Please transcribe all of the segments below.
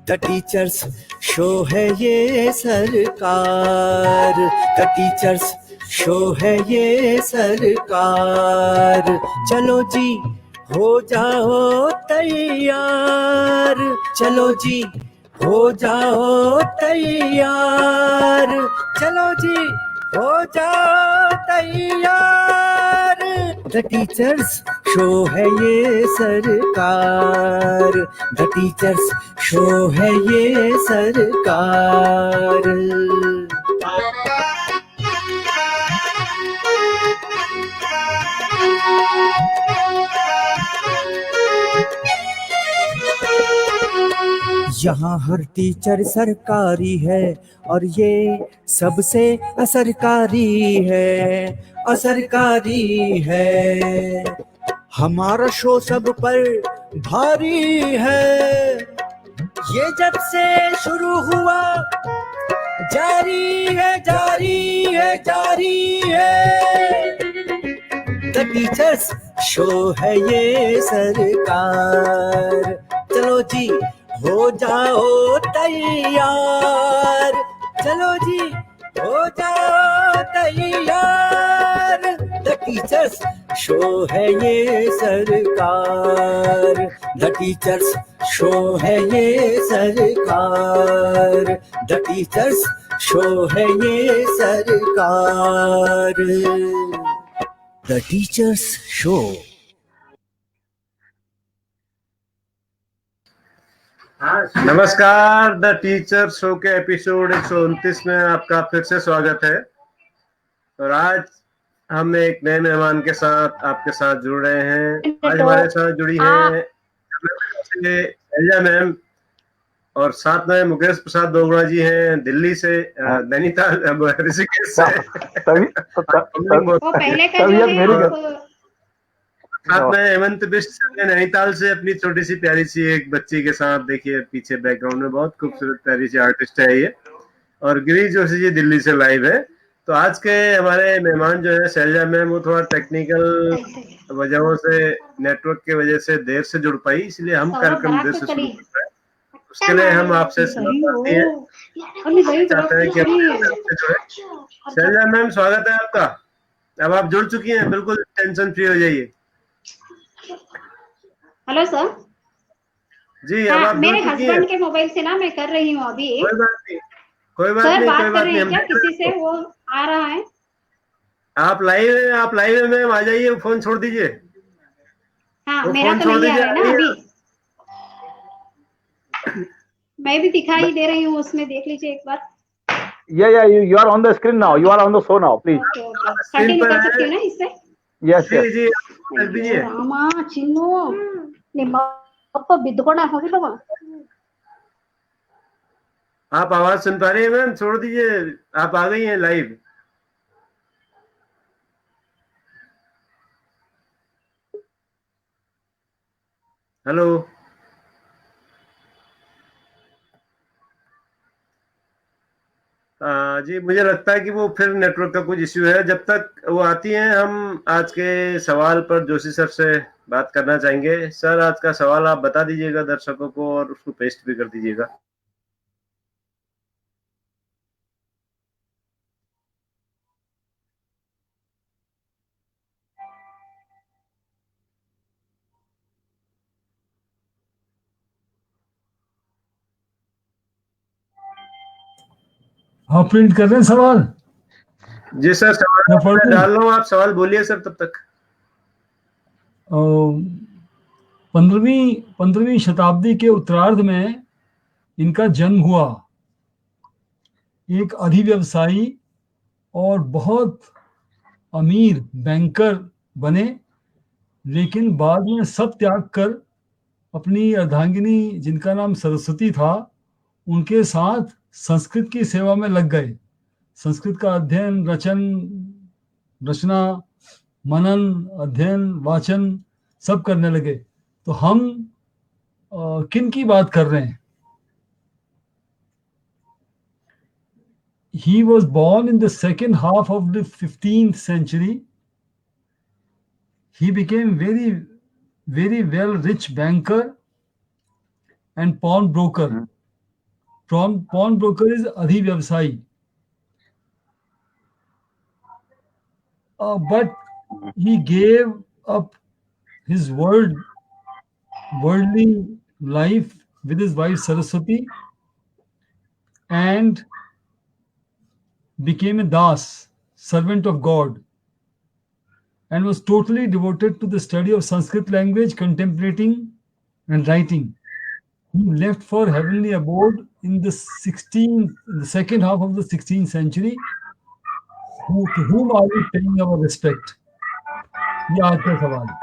The teachers show है ये सरकार, द टीचर्स शो है ये सरकार। चलो जी हो जाओ तैयार, चलो जी हो जाओ तैयार, चलो जी हो जाओ तैयार। द टीचर्स शो है ये सरकार, द टीचर्स शो है ये सरकार। यहाँ हर टीचर सरकारी है और ये सबसे असरकारी है, असरकारी है। हमारा शो सब पर भारी है, ये जब से शुरू हुआ जारी है, जारी है, जारी है। द टीचर्स शो है ये सरकार, चलो जी हो जाओ तैयार, चलो जी हो जाओ तैयार। द टीचर्स शो है ये सरकार, द टीचर्स शो है ये सरकार, द टीचर्स शो है ये सरकार। The teachers show. नमस्कार, द टीचर शो के एपिसोड 129 में आपका फिर से स्वागत है। और आज हम एक नए मेहमान के साथ आपके साथ जुड़ रहे हैं। आज हमारे साथ जुड़ी हैं शैलजा मैम और साथ में मुकेश प्रसाद दोगुड़ा जी हैं दिल्ली से, नैनीताल ऋषिकेश से। साथ में हेमंत बिष्ट नैनीताल से अपनी छोटी सी प्यारी सी एक बच्ची के साथ, देखिए पीछे बैकग्राउंड में बहुत खूबसूरत प्यारी सी आर्टिस्ट है ये। और गिरीश जोशी जी दिल्ली से लाइव है। तो आज के हमारे मेहमान जो है शैलजा मैम, वो थोड़ा टेक्निकल वजहों से, नेटवर्क की वजह से देर से जुड़ पाई, इसलिए हम कार्यक्रम देर से शुरू कर रहे हैं। उसके लिए हम आपसे चाहते हैं कि शैलजा मैम स्वागत है आपका। अब आप जुड़ चुकी हैं, बिल्कुल टेंशन फ्री हो जाइए। हेलो सर जी। अब आप मेरे हस्बैंड के मोबाइल से ना मैं कर रही हूँ अभी। कोई बात नहीं, कोई बात सर नहीं, बात कोई कर बात रही नहीं। है क्या किसी से? वो आ रहा है। आप लाइव हैं, आप लाइव है मैम, आ जाइए। फोन छोड़ दीजिए। हाँ मेरा तो नहीं आ रहा है ना अभी। मैं भी दिखाई दे रही हूँ उसमें, देख लीजिए एक बार। Yeah, you are on the screen now. You are on the show now, please. Continue कर सकती हूँ ना इससे? Yes. जी कर दीजिए। रामा चिन्नु ನಿಮ್ಮ ಅಪ್ಪ ಬಿದ್ದುಕೊಂಡ ಹೋಗಿಲ್ಲವ। आप आवाज सुन पा रही है मैम? छोड़ दीजिए, आप आ गई हैं लाइव। हेलो जी, मुझे लगता है कि वो फिर नेटवर्क का कुछ इश्यू है। जब तक वो आती हैं, हम आज के सवाल पर जोशी सर से बात करना चाहेंगे। सर, आज का सवाल आप बता दीजिएगा दर्शकों को और उसको पेस्ट भी कर दीजिएगा। आप प्रिंट कर रहे हैं सवाल? जी सर, सवाल डाल रहा हूँ, आप सवाल बोलिए सर तब तक। 15वीं शताब्दी के उत्तरार्ध में इनका जन्म हुआ। एक अधिव्यवसायी और बहुत अमीर बैंकर बने, लेकिन बाद में सब त्याग कर अपनी अर्धांगिनी, जिनका नाम सरस्वती था, उनके साथ संस्कृत की सेवा में लग गए। संस्कृत का अध्ययन, रचना, मनन, अध्ययन, वाचन सब करने लगे। तो हम किन की बात कर रहे हैं? He was born in the second half of the 15th century. He became very well rich banker and pawnbroker. pawn broker is अधिव्यवसायी. But he gave up his worldly life with his wife Saraswati and became a das, servant of God, and was totally devoted to the study of Sanskrit language, contemplating and writing. He left for heavenly abode in the second half of the 16th century. To whom are we paying our respect? ये आज का सवाल है.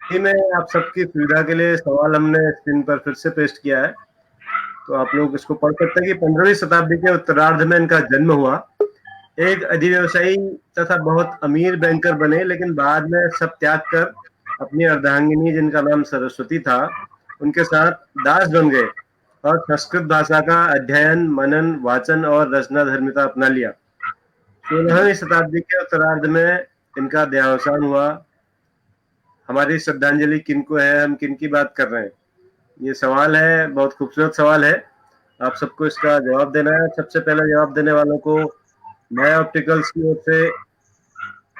जी, मैं आप सबकी सुविधा के लिए सवाल हमने स्क्रीन पर फिर से पेस्ट किया है, तो आप लोग इसको पढ़ सकते हैं कि 15वीं शताब्दी के उत्तरार्ध में इनका जन्म हुआ. एक अधिव्यवसायी तथा बहुत अमीर बैंकर बने, लेकिन बाद में सब त्याग कर अपनी अर्धांगिनी, जिनका नाम सरस्वती था, उनके साथ दास बन गए और संस्कृत भाषा का अध्ययन, मनन, वाचन और रचना धर्मिता अपना लिया. 16वीं शताब्दी के उत्तरार्ध में इनका देहावसान हुआ. हमारी श्रद्धांजलि किनको है, हम किन की बात कर रहे हैं? ये सवाल है, बहुत खूबसूरत सवाल है. आप सबको इसका जवाब देना है. सबसे पहले जवाब देने वालों को माया ऑप्टिकल्स की ओर से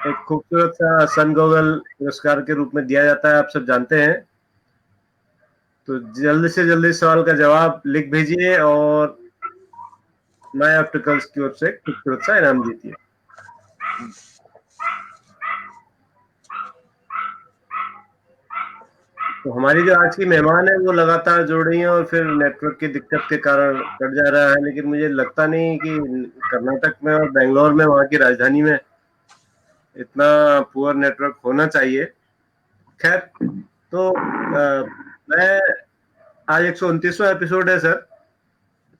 एक खूबसूरत सा सन गॉगल पुरस्कार के रूप में दिया जाता है, आप सब जानते हैं. तो जल्दी से जल्दी सवाल का जवाब लिख भेजिए और माया ऑप्टिकल्स की ओर से खूबसूरत सा इनाम जीतिए. तो हमारी जो आज की मेहमान है वो लगातार जुड़ रही हैं और फिर नेटवर्क की दिक्कत के कारण कट जा रहा है, लेकिन मुझे लगता नहीं कि कर्नाटक में और बेंगलोर में, वहाँ की राजधानी में, इतना पुअर नेटवर्क होना चाहिए. खैर, तो मैं आज 129वां एपिसोड है सर.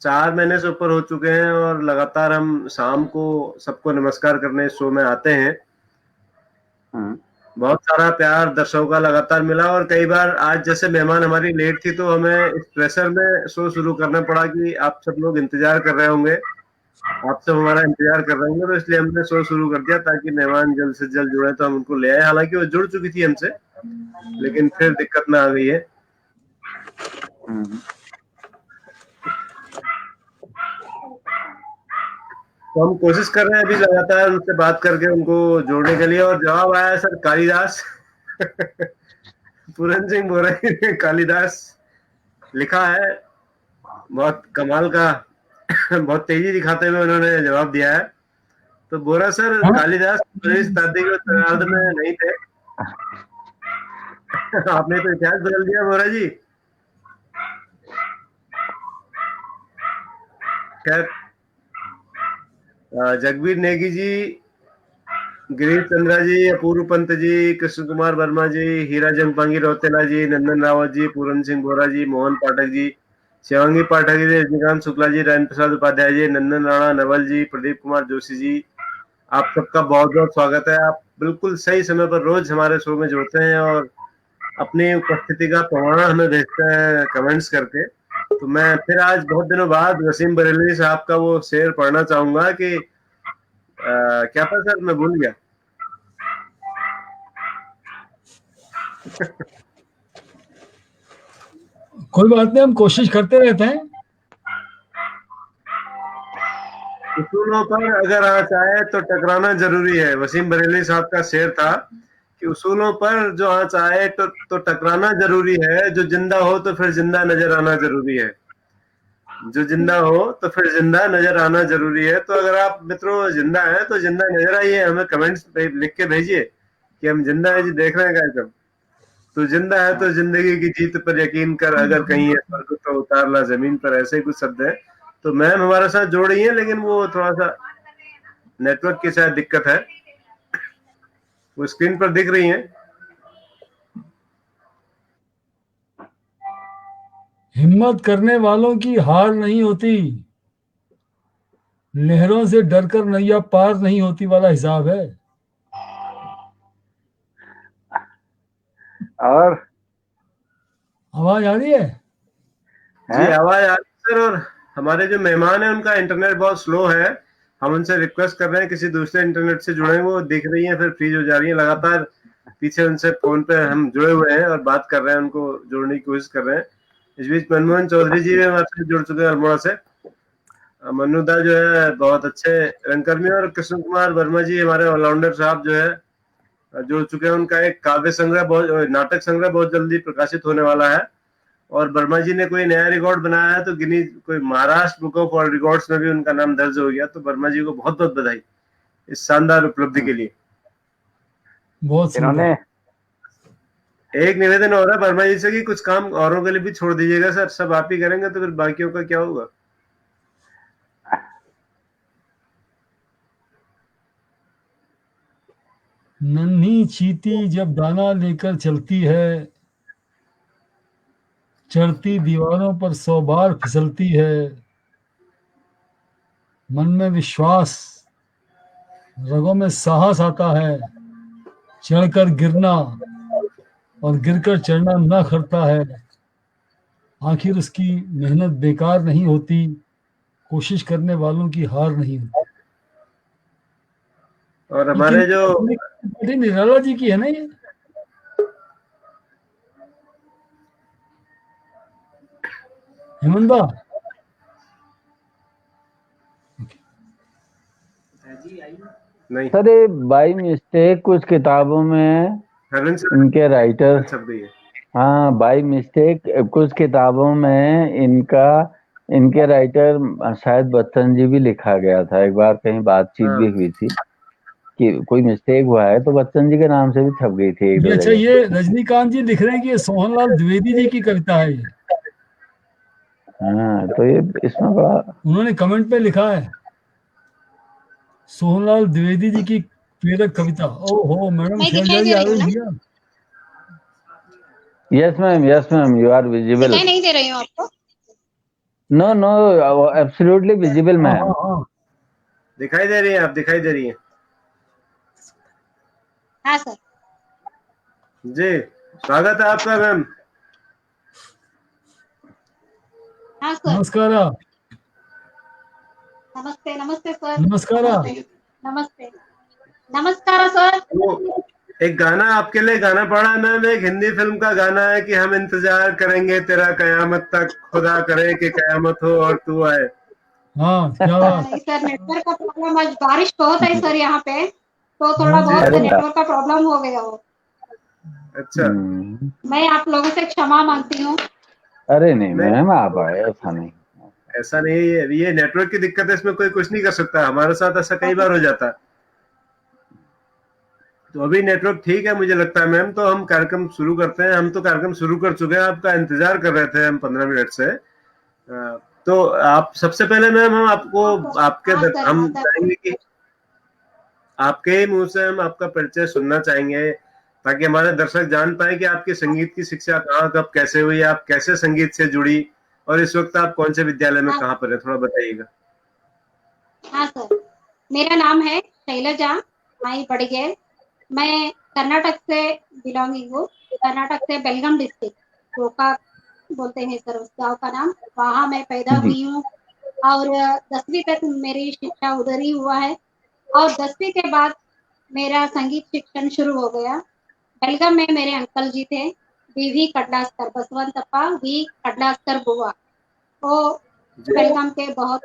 4 महीने से ऊपर हो चुके हैं और लगातार हम शाम को सबको नमस्कार करने इस शो में आते हैं. बहुत सारा प्यार दर्शकों का लगातार मिला और कई बार आज जैसे मेहमान हमारी लेट थी तो हमें इस प्रेशर में शो शुरू करना पड़ा कि आप सब लोग इंतजार कर रहे होंगे, आप सब हमारा इंतजार कर रहे होंगे, तो इसलिए हमने शो शुरू कर दिया ताकि मेहमान जल्द से जल्द जुड़े तो हम उनको ले आए. हालांकि वो जुड़ चुकी थी हमसे, लेकिन फिर दिक्कत में आ गई है. तो हम कोशिश कर रहे हैं अभी लगातार उनसे बात करके उनको जोड़ने के लिए. और जवाब आया सर कालिदास. पूरन सिंह बोरा ने कालिदास लिखा है. बहुत कमाल का, बहुत तेजी दिखाते हुए उन्होंने जवाब दिया है. तो बोरा सर, कालिदास 15वीं शताब्दी के उत्तरार्ध में नहीं थे. आपने तो इतिहास बदल दिया बोरा जी. खैर, जगबीर नेगी जी, गिरीश चंद्रा जी, अपूर्व पंत जी, कृष्ण कुमार वर्मा जी, हीरा जंगपांगी रौतेला जी, नंदन रावत जी, पूरन सिंह बोरा जी, मोहन पाठक जी, शिवांगी पाठक जी, रजनीकांत शुक्ला जी, रायन प्रसाद उपाध्याय जी, नंदन राणा, नवल जी, प्रदीप कुमार जोशी जी, आप सबका बहुत बहुत स्वागत है. आप बिल्कुल सही समय पर रोज हमारे शो में जुड़ते हैं और अपनी उपस्थिति का प्रमाण हमें भेजते हैं कमेंट्स करके. तो मैं फिर आज बहुत दिनों बाद वसीम बरेलवी साहब का वो शेर पढ़ना चाहूंगा कि क्या था सर, मैं भूल गया. कोई बात नहीं, हम कोशिश करते रहते हैं. उसूलों पर अगर आँच आए तो टकराना जरूरी है. वसीम बरेलवी साहब का शेर था कि उसूलों पर जो आँच आए तो टकराना जरूरी है. जो जिंदा हो तो फिर जिंदा नजर आना जरूरी है. जो जिंदा हो तो फिर जिंदा नजर आना जरूरी है. तो अगर आप मित्रों जिंदा हैं तो जिंदा नजर आइए, हमें कमेंट्स पे लिख के भेजिए कि हम जिंदा है जी, देख रहे हैं कार्यक्रम. तो जिंदा है तो जिंदगी की जीत पर यकीन कर, अगर कहीं है स्वर्ग तो उतार ला जमीन पर, ऐसे कुछ शब्द है. तो मैम हमारे साथ जोड़ रही है, लेकिन वो थोड़ा सा नेटवर्क की शायद दिक्कत है. वो स्क्रीन पर दिख रही है. हिम्मत करने वालों की हार नहीं होती, लहरों से डरकर नैया पार नहीं होती वाला हिसाब है. और आवाज आ रही है? जी आवाज आ रही है सर. और हमारे जो मेहमान है उनका इंटरनेट बहुत स्लो है, हम उनसे रिक्वेस्ट कर रहे हैं किसी दूसरे इंटरनेट से जुड़े, वो देख रही हैं फिर फ्रीज हो जा रही है। लगातार पीछे उनसे फोन पे हम जुड़े हुए हैं और बात कर रहे हैं, उनको जोड़ने की कोशिश कर रहे हैं। इस बीच मनमोहन चौधरी जी भी हमारे साथ जुड़ चुके हैं अल्मोड़ा से। मनुदा जो है बहुत अच्छे रंगकर्मी, और कृष्ण कुमार वर्मा जी हमारे ऑलराउंडर साहब जो है जुड़ चुके हैं। उनका एक काव्य संग्रह बहुत, नाटक संग्रह बहुत जल्दी प्रकाशित होने वाला है। और वर्मा जी ने कोई नया रिकॉर्ड बनाया है, तो गिनी कोई Maharashtra book of world records में भी उनका नाम दर्ज हो गया। तो वर्मा जी को बहुत बहुत बधाई इस शानदार उपलब्धि के लिए। बहुत इन्होंने सुंदर। एक निवेदन हो रहा है वर्मा जी से कि कुछ काम औरों के लिए भी छोड़ दीजिएगा सर, सब आप ही करेंगे तो फिर बाकियों का क्या होगा। नन्ही चींटी जब दाना लेकर चलती है, चढ़ती दीवारों पर 100 बार फिसलती है। मन में विश्वास, रगों में साहस आता है। चढ़कर गिरना और गिरकर चढ़ना न करता है। आखिर उसकी मेहनत बेकार नहीं होती, कोशिश करने वालों की हार नहीं होती। और हमारे जो निराला जी की है ना ये। हेमंत नहीं, सर ये बाई मिस्टेक कुछ किताबों में हेवन से इनके राइटर, छप गई है। हाँ बाई मिस्टेक कुछ किताबों में इनके राइटर शायद बच्चन जी भी लिखा गया था। एक बार कहीं बातचीत भी हुई थी कि कोई मिस्टेक हुआ है, तो बच्चन जी के नाम से भी छप गई थी एक ये। दो अच्छा, जगह। ये रजनीकांत जी लिख रहे हैं कि ये सोहनलाल द्विवेदी जी की कविता है ये। हाँ तो ये इसमें बड़ा, उन्होंने कमेंट पे लिखा है सोहनलाल द्विवेदी जी की प्रेरक कविता। ओहो मैडम मैं शैलजा दिखाई जी दे आ रही हूँ गई ना? भैया। Yes ma'am you are visible. दिखाई नहीं दे रही हूँ आपको? नो नो एब्सोल्युटली विजिबल हाँ मैम। हाँ हाँ। दिखाई दे रही है, आप दिखाई दे रही है हाँ सर। जी। स्वागत है आपका मैम। हाँ सर। नमस्कार। नमस्ते नमस्ते सर। नमस्कार। नमस्ते नमस्कार सर। वो एक गाना आपके लिए गाना पड़ा है मैम, एक हिंदी फिल्म का गाना है कि हम इंतजार करेंगे तेरा कयामत तक, खुदा करे कि कयामत हो और तू आए। हाँ क्या बात। नहीं सर, नेटवर्क का प्रॉब्लम, आज बारिश बहुत है सर यहाँ पे, तो थोड़ा हाँ जी, बहुत अरे नेटवर्क का प्रॉब्लम हो गया हो। अच्छा, मैं आप लोगों से क्षमा मांगती हूँ। अरे नहीं नहीं मैम आप आए, ऐसा नहीं। ऐसा नहीं है, ये नेटवर्क की दिक्कत है, इसमें कोई कुछ नहीं कर सकता। हमारे साथ ऐसा कई बार हो जाता है। तो अभी नेटवर्क ठीक है मुझे लगता है मैम, तो हम कार्यक्रम शुरू करते हैं। हम तो कार्यक्रम शुरू कर चुके हैं, आपका इंतजार कर रहे थे हम 15 मिनट से। तो आप सबसे पहले मैम हम आपको आपके हाँ सर, हम हाँ सर। चाहेंगे कि आपके ही मुंह से हम आपका परिचय सुनना चाहेंगे, ताकि हमारे दर्शक जान पाए कि आपकी संगीत की शिक्षा कहाँ कब कैसे हुई, आप कैसे संगीत से जुड़ी, और इस वक्त आप कौन से विद्यालय में कहाँ पर है, थोड़ा बताइएगा। हाँ सर, मेरा नाम है शैलजा माई बड़गेल। मैं कर्नाटक से बिलोंगिंग हूँ। कर्नाटक से बेलगाम डिस्ट्रिक्ट, गोकाक बोलते हैं सर उस गाँव का नाम। वहाँ मैं पैदा हुई हूँ और 10वीं तक मेरी शिक्षा उधर ही हुआ है। और 10वीं के बाद मेरा संगीत शिक्षण शुरू हो गया। बेलगाम में मेरे अंकल जी थे, वी कटलास्कर, बसवंतप्पा वी कटलास्कर बुआ। वो बेलगाम के बहुत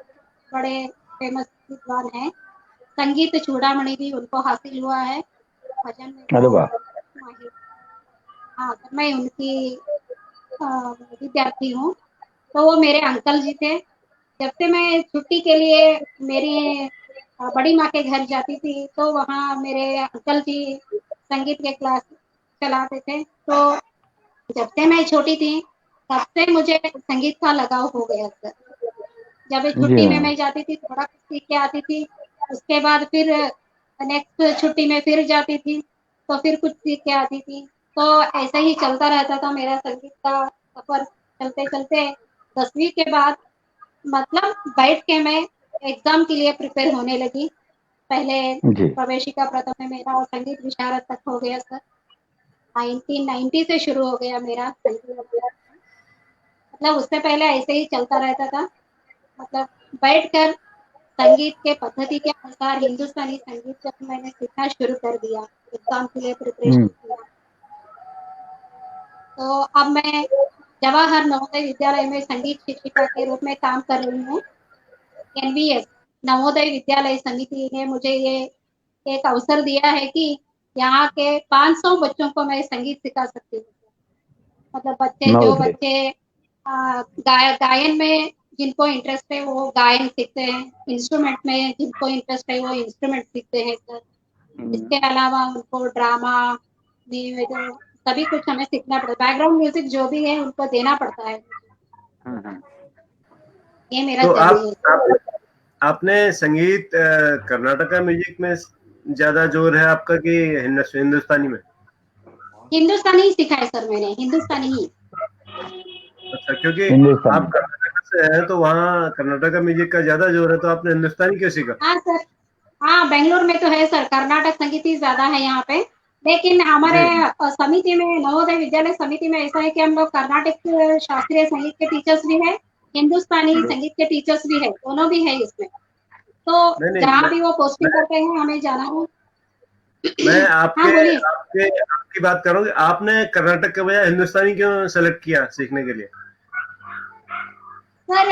बड़े फेमस विद्वान हैं। संगीत चूड़ामणि भी उनको हासिल हुआ है। भजन में अरे वो वाह। माहिर। हाँ, तो मैं उनकी विद्यार्थी हूँ। तो वो मेरे अंकल जी थे। जब से मैं छुट्टी के लिए मेरी बड़ी माँ के घर जाती थी, तो वहाँ मेरे अंकल जी संगीत के क्लास चलाते थे। तो जब से मैं छोटी थी, तब से मुझे संगीत का लगाव हो गया सर। जब जी छुट्टी में मैम। मैं जाती थी, थोड़ा कुछ सीख के आती थी। उसके बाद फिर नेक्स्ट छुट्टी में फिर जाती थी, तो फिर कुछ सीख के आती थी। तो ऐसा ही चलता रहता था मेरा संगीत का सफर। चलते चलते 10वीं के बाद मतलब बैठ के मैं एग्जाम के लिए प्रिपेयर होने लगी। पहले जी प्रवेशिका प्रथम में मेरा और संगीत विशारद तक हो गया सर। 1990 से शुरू हो गया मेरा संगीत अभ्यास। मतलब उससे पहले ऐसे ही चलता रहता था। मतलब बैठकर संगीत के पद्धति के अनुसार हिंदुस्तानी संगीत जब मैंने सीखना शुरू कर दिया, एग्जाम के लिए प्रिपरेशन किया, तो अब मैं जवाहर नवोदय विद्यालय में संगीत शिक्षिका के रूप में काम कर रही हूँ। एनवीएस नवोदय विद्यालय समिति ने मुझे ये एक अवसर दिया है कि यहाँ के 500 बच्चों को मैं संगीत सिखा सकती हूँ। मतलब बच्चे गायन में जिनको इंटरेस्ट है वो गायन सीखते हैं, इंस्ट्रूमेंट में जिनको इंटरेस्ट है वो इंस्ट्रूमेंट सीखते हैं सर। इसके अलावा उनको ड्रामा में जो सभी कुछ हमें सीखना पड़ता है, बैकग्राउंड म्यूजिक जो भी है उनको देना पड़ता है। ये मेरा तो जर्नी है। आपने संगीत कर्नाटका म्यूजिक में ज्यादा जोर है आपका कि हिंदुस्तानी में? हिंदुस्तानी ही सीखा है सर मैंने, हिंदुस्तानी ही। अच्छा, क्योंकि आप कर्नाटक से हैं तो वहाँ कर्नाटका म्यूजिक का ज्यादा जोर है, तो आपने हिंदुस्तानी क्यों सीखा? हाँ सर, हाँ बेंगलोर में तो है सर, कर्नाटक संगीत ही ज्यादा है यहाँ पे, लेकिन हमारे समिति में, नवोदय विद्यालय समिति में ऐसा है कि हम लोग कर्नाटक शास्त्रीय संगीत के टीचर्स भी है, हिंदुस्तानी संगीत के टीचर्स भी है, दोनों भी है इसमें। तो जहाँ भी वो पोस्टिंग करते हैं हमें जाना है। मैं हाँ, आपकी बात करूँगी, आपने कर्नाटक के बजाय हिंदुस्तानी क्यों सेलेक्ट किया सीखने के लिए? सर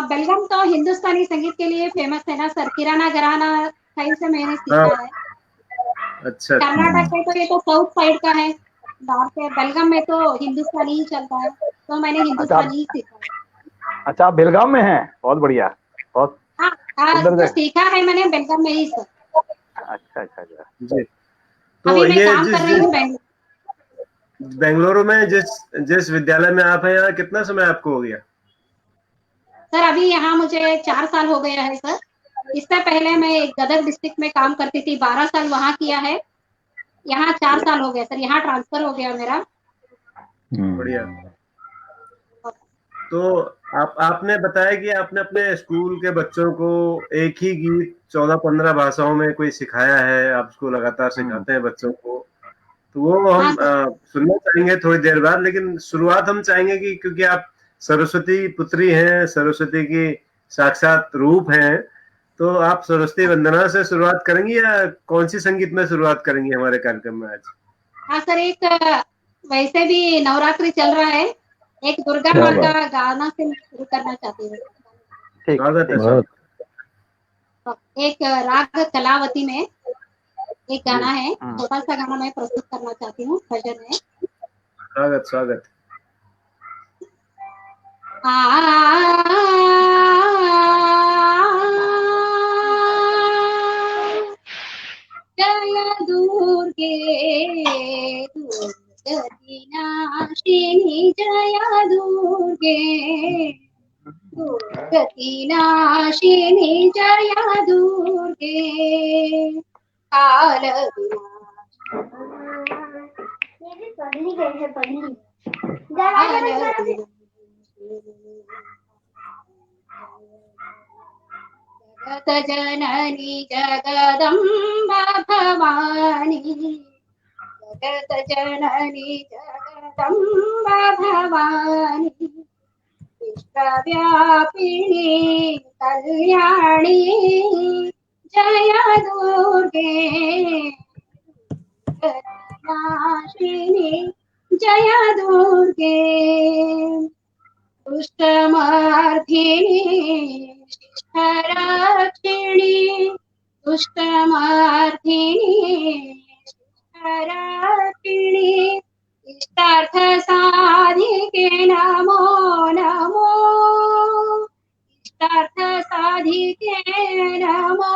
बेलगाम तो हिंदुस्तानी संगीत के लिए फेमस है ना सर, किराना घराना साइड से मैंने सीखा है। अच्छा, कर्नाटक में तो ये तो साउथ साइड का है, नॉर्थ के बेलगाम में तो हिंदुस्तानी ही चलता है, तो मैंने हिंदुस्तानी ही सीखा। अच्छा, आप बेलगाम में हैं, बहुत बढ़िया, बहुत। हाँ, तो सीखा है मैंने बेलगाम में ही सर। अच्छा जी। तो अभी मैं काम कर रही हूँ बेंगलुरु में जिस विद्यालय में आप हैं, यहाँ कितना समय आपको हो गया? सर अभी यहाँ मुझे 4 साल हो गया है सर। इससे पहले मैं गदर डिस्ट्रिक्ट में काम करती थी, 12 साल वहाँ किया है, यहाँ 4 साल हो गया सर, यहाँ ट्रांसफर हो गया मेरा। बढ़िया। तो आपने बताया कि आपने अपने स्कूल के बच्चों को एक ही गीत 14-15 भाषाओं में कोई सिखाया है, आप उसको लगातार सिखाते हैं बच्चों को, तो वो हम सुनना चाहेंगे थोड़ी देर बाद। लेकिन शुरुआत हम चाहेंगे कि क्योंकि आप सरस्वती पुत्री हैं, सरस्वती की साक्षात रूप हैं, तो आप सरस्वती वंदना से शुरुआत करेंगी या कौन सी संगीत में शुरुआत करेंगी हमारे कार्यक्रम में आज? हाँ सर, एक वैसे भी नवरात्रि चल रहा है, एक दुर्गा माँ का गाना से शुरू करना चाहती हूँ। स्वागत है। एक राग कलावती में एक गाना है, छोटा सा गाना मैं प्रस्तुत करना चाहती हूँ, भजन है। स्वागत। जय दुर्गे दुर्गति नाशिनी, जय दुर्गे दुर्गति नाशिनी, जय दुर्गे काल जगत जननी जगदम्बा भवानी, जगत जननी जगदम्बा भवानी, विश्वव्यापिनी कल्याणी, जय दुर्गे नाशिनी, जय दुर्गे दुष्टमर्धिनी शिष्टरक्षिणी, दुष्टमर्धिनी शिष्टरक्षिणी, इष्टार्थ साधिके नमो नमो, इष्टार्थ साधिके नमो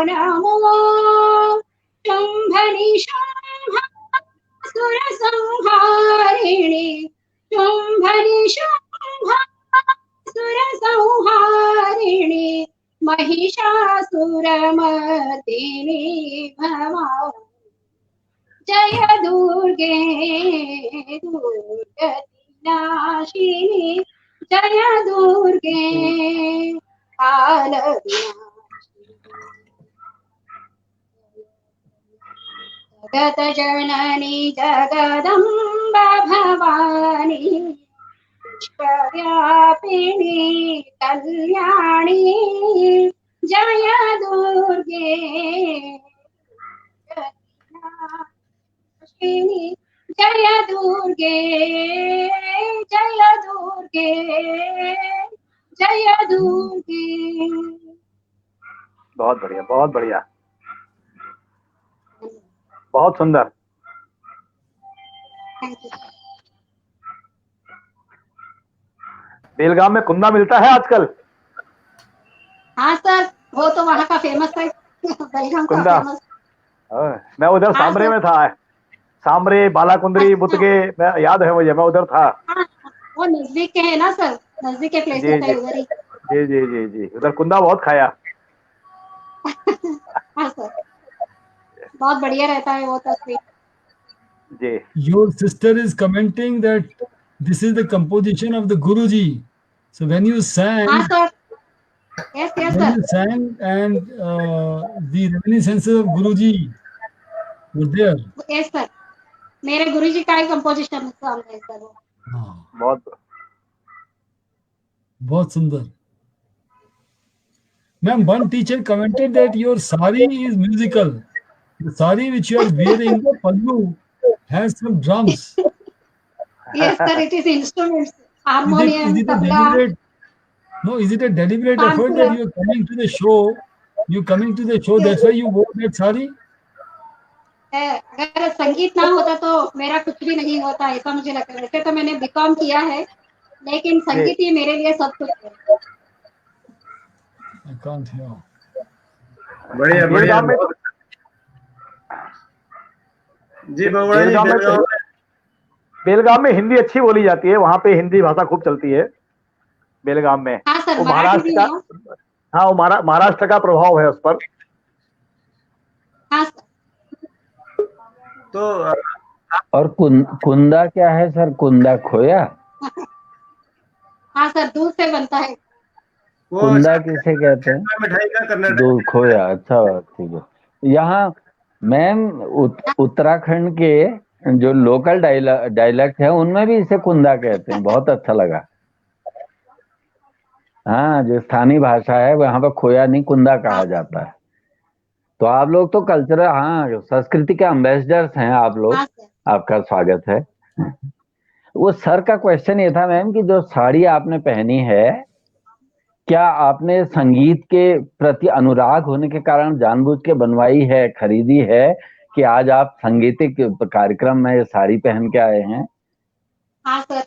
नमो, शुंभनिशुंभ सुर संहारिणी, शुंभनिशुंभ सुर संहारिणी, महिषासुरमर्दिनी भवानी, जय दुर्गे दुर्गति नाशिनी, जय दुर्गे काल विनाशिनी, जगत जननी जगदम्बा भवानी, विश्वव्यापिनी कल्याणी, जय दुर्गे जय दुर्गे जय दुर्गे जय दुर्गे। बहुत बढ़िया, बहुत बढ़िया, बहुत सुंदर। Thank you. बेलगाम में कुंदा मिलता है आजकल? हाँ सर, वो तो वहाँ का फेमस है, बेलगाम का कुंदा। फेमस। मैं उधर हाँ सामरे सर। में था, सामरे, बालाकुंद्री, अच्छा। बुतगे, मैं याद है मुझे, मैं उधर था। हाँ, वो नजदीक के है ना सर, नजदीक के जी प्लेसेस जी है उधर ही। जी जी जी जी, उधर कुंदा बहुत खाया। हाँ सर, बहुत बढ़िया रहता है वो तस्वीर। जी। Your sister is commenting that this is the composition of the Guruji. So when you sang, हाँ sir, yes yes when sir, you sang, and the reminiscences of Guruji were there. Yes sir, मेरे गुरुजी का ही composition song है sir वो। हाँ, बहुत बहुत सुंदर। Ma'am, one teacher commented that your sari is musical. The sari which you are wearing, the pallu, has some drums. Yes sir, it is instruments, Is harmonium, it a tabla, deliberate? No, is it a deliberate effort that tanpura. you are coming to the show? You coming to the show, that's why you wore that sari? अगर संगीत ना होता तो मेरा कुछ भी नहीं होता, ऐसा मुझे लगता है। वैसे तो मैंने बीकॉम किया है, लेकिन जी। संगीत ही मेरे लिए सब कुछ है। I can't hear. बढ़िया बढ़िया, बेलगाम में बहुत जी बबड़ा जी। बेलगाम में बेलगाम बेलगाम में हिंदी अच्छी बोली जाती है, वहाँ पे हिंदी भाषा खूब चलती है बेलगाम में। हाँ सर, वो मराठी महाराष्ट्र भी का, है। हाँ वो महाराष्ट्र का प्रभाव है उस पर। हाँ सर, तो और कुंदा क्या है सर? कुंदा खोया? हाँ सर, दूध से बनता है। वो कुंदा किसे कहते हैं? मिठाई का कर्नाटक दूध खोया, अच्छा ठीक है। यहाँ मैम उत्तराखंड के जो लोकल डायलेक्ट है उनमें भी इसे कुंदा कहते हैं, बहुत अच्छा लगा। हाँ, जो स्थानीय भाषा है वहाँ पर खोया नहीं कुंदा कहा जाता है। तो आप लोग तो कल्चरल, हाँ, संस्कृति के एम्बेसडर्स हैं आप लोग, हाँ सर, आपका स्वागत है। वो सर का क्वेश्चन ये था मैम कि जो साड़ी आपने पहनी है, क्या आपने संगीत के प्रति अनुराग होने के कारण जानबूझ के बनवाई है, खरीदी है, कि आज आप संगीतिक कार्यक्रम में ये साड़ी पहन के आए हैं? हाँ सर,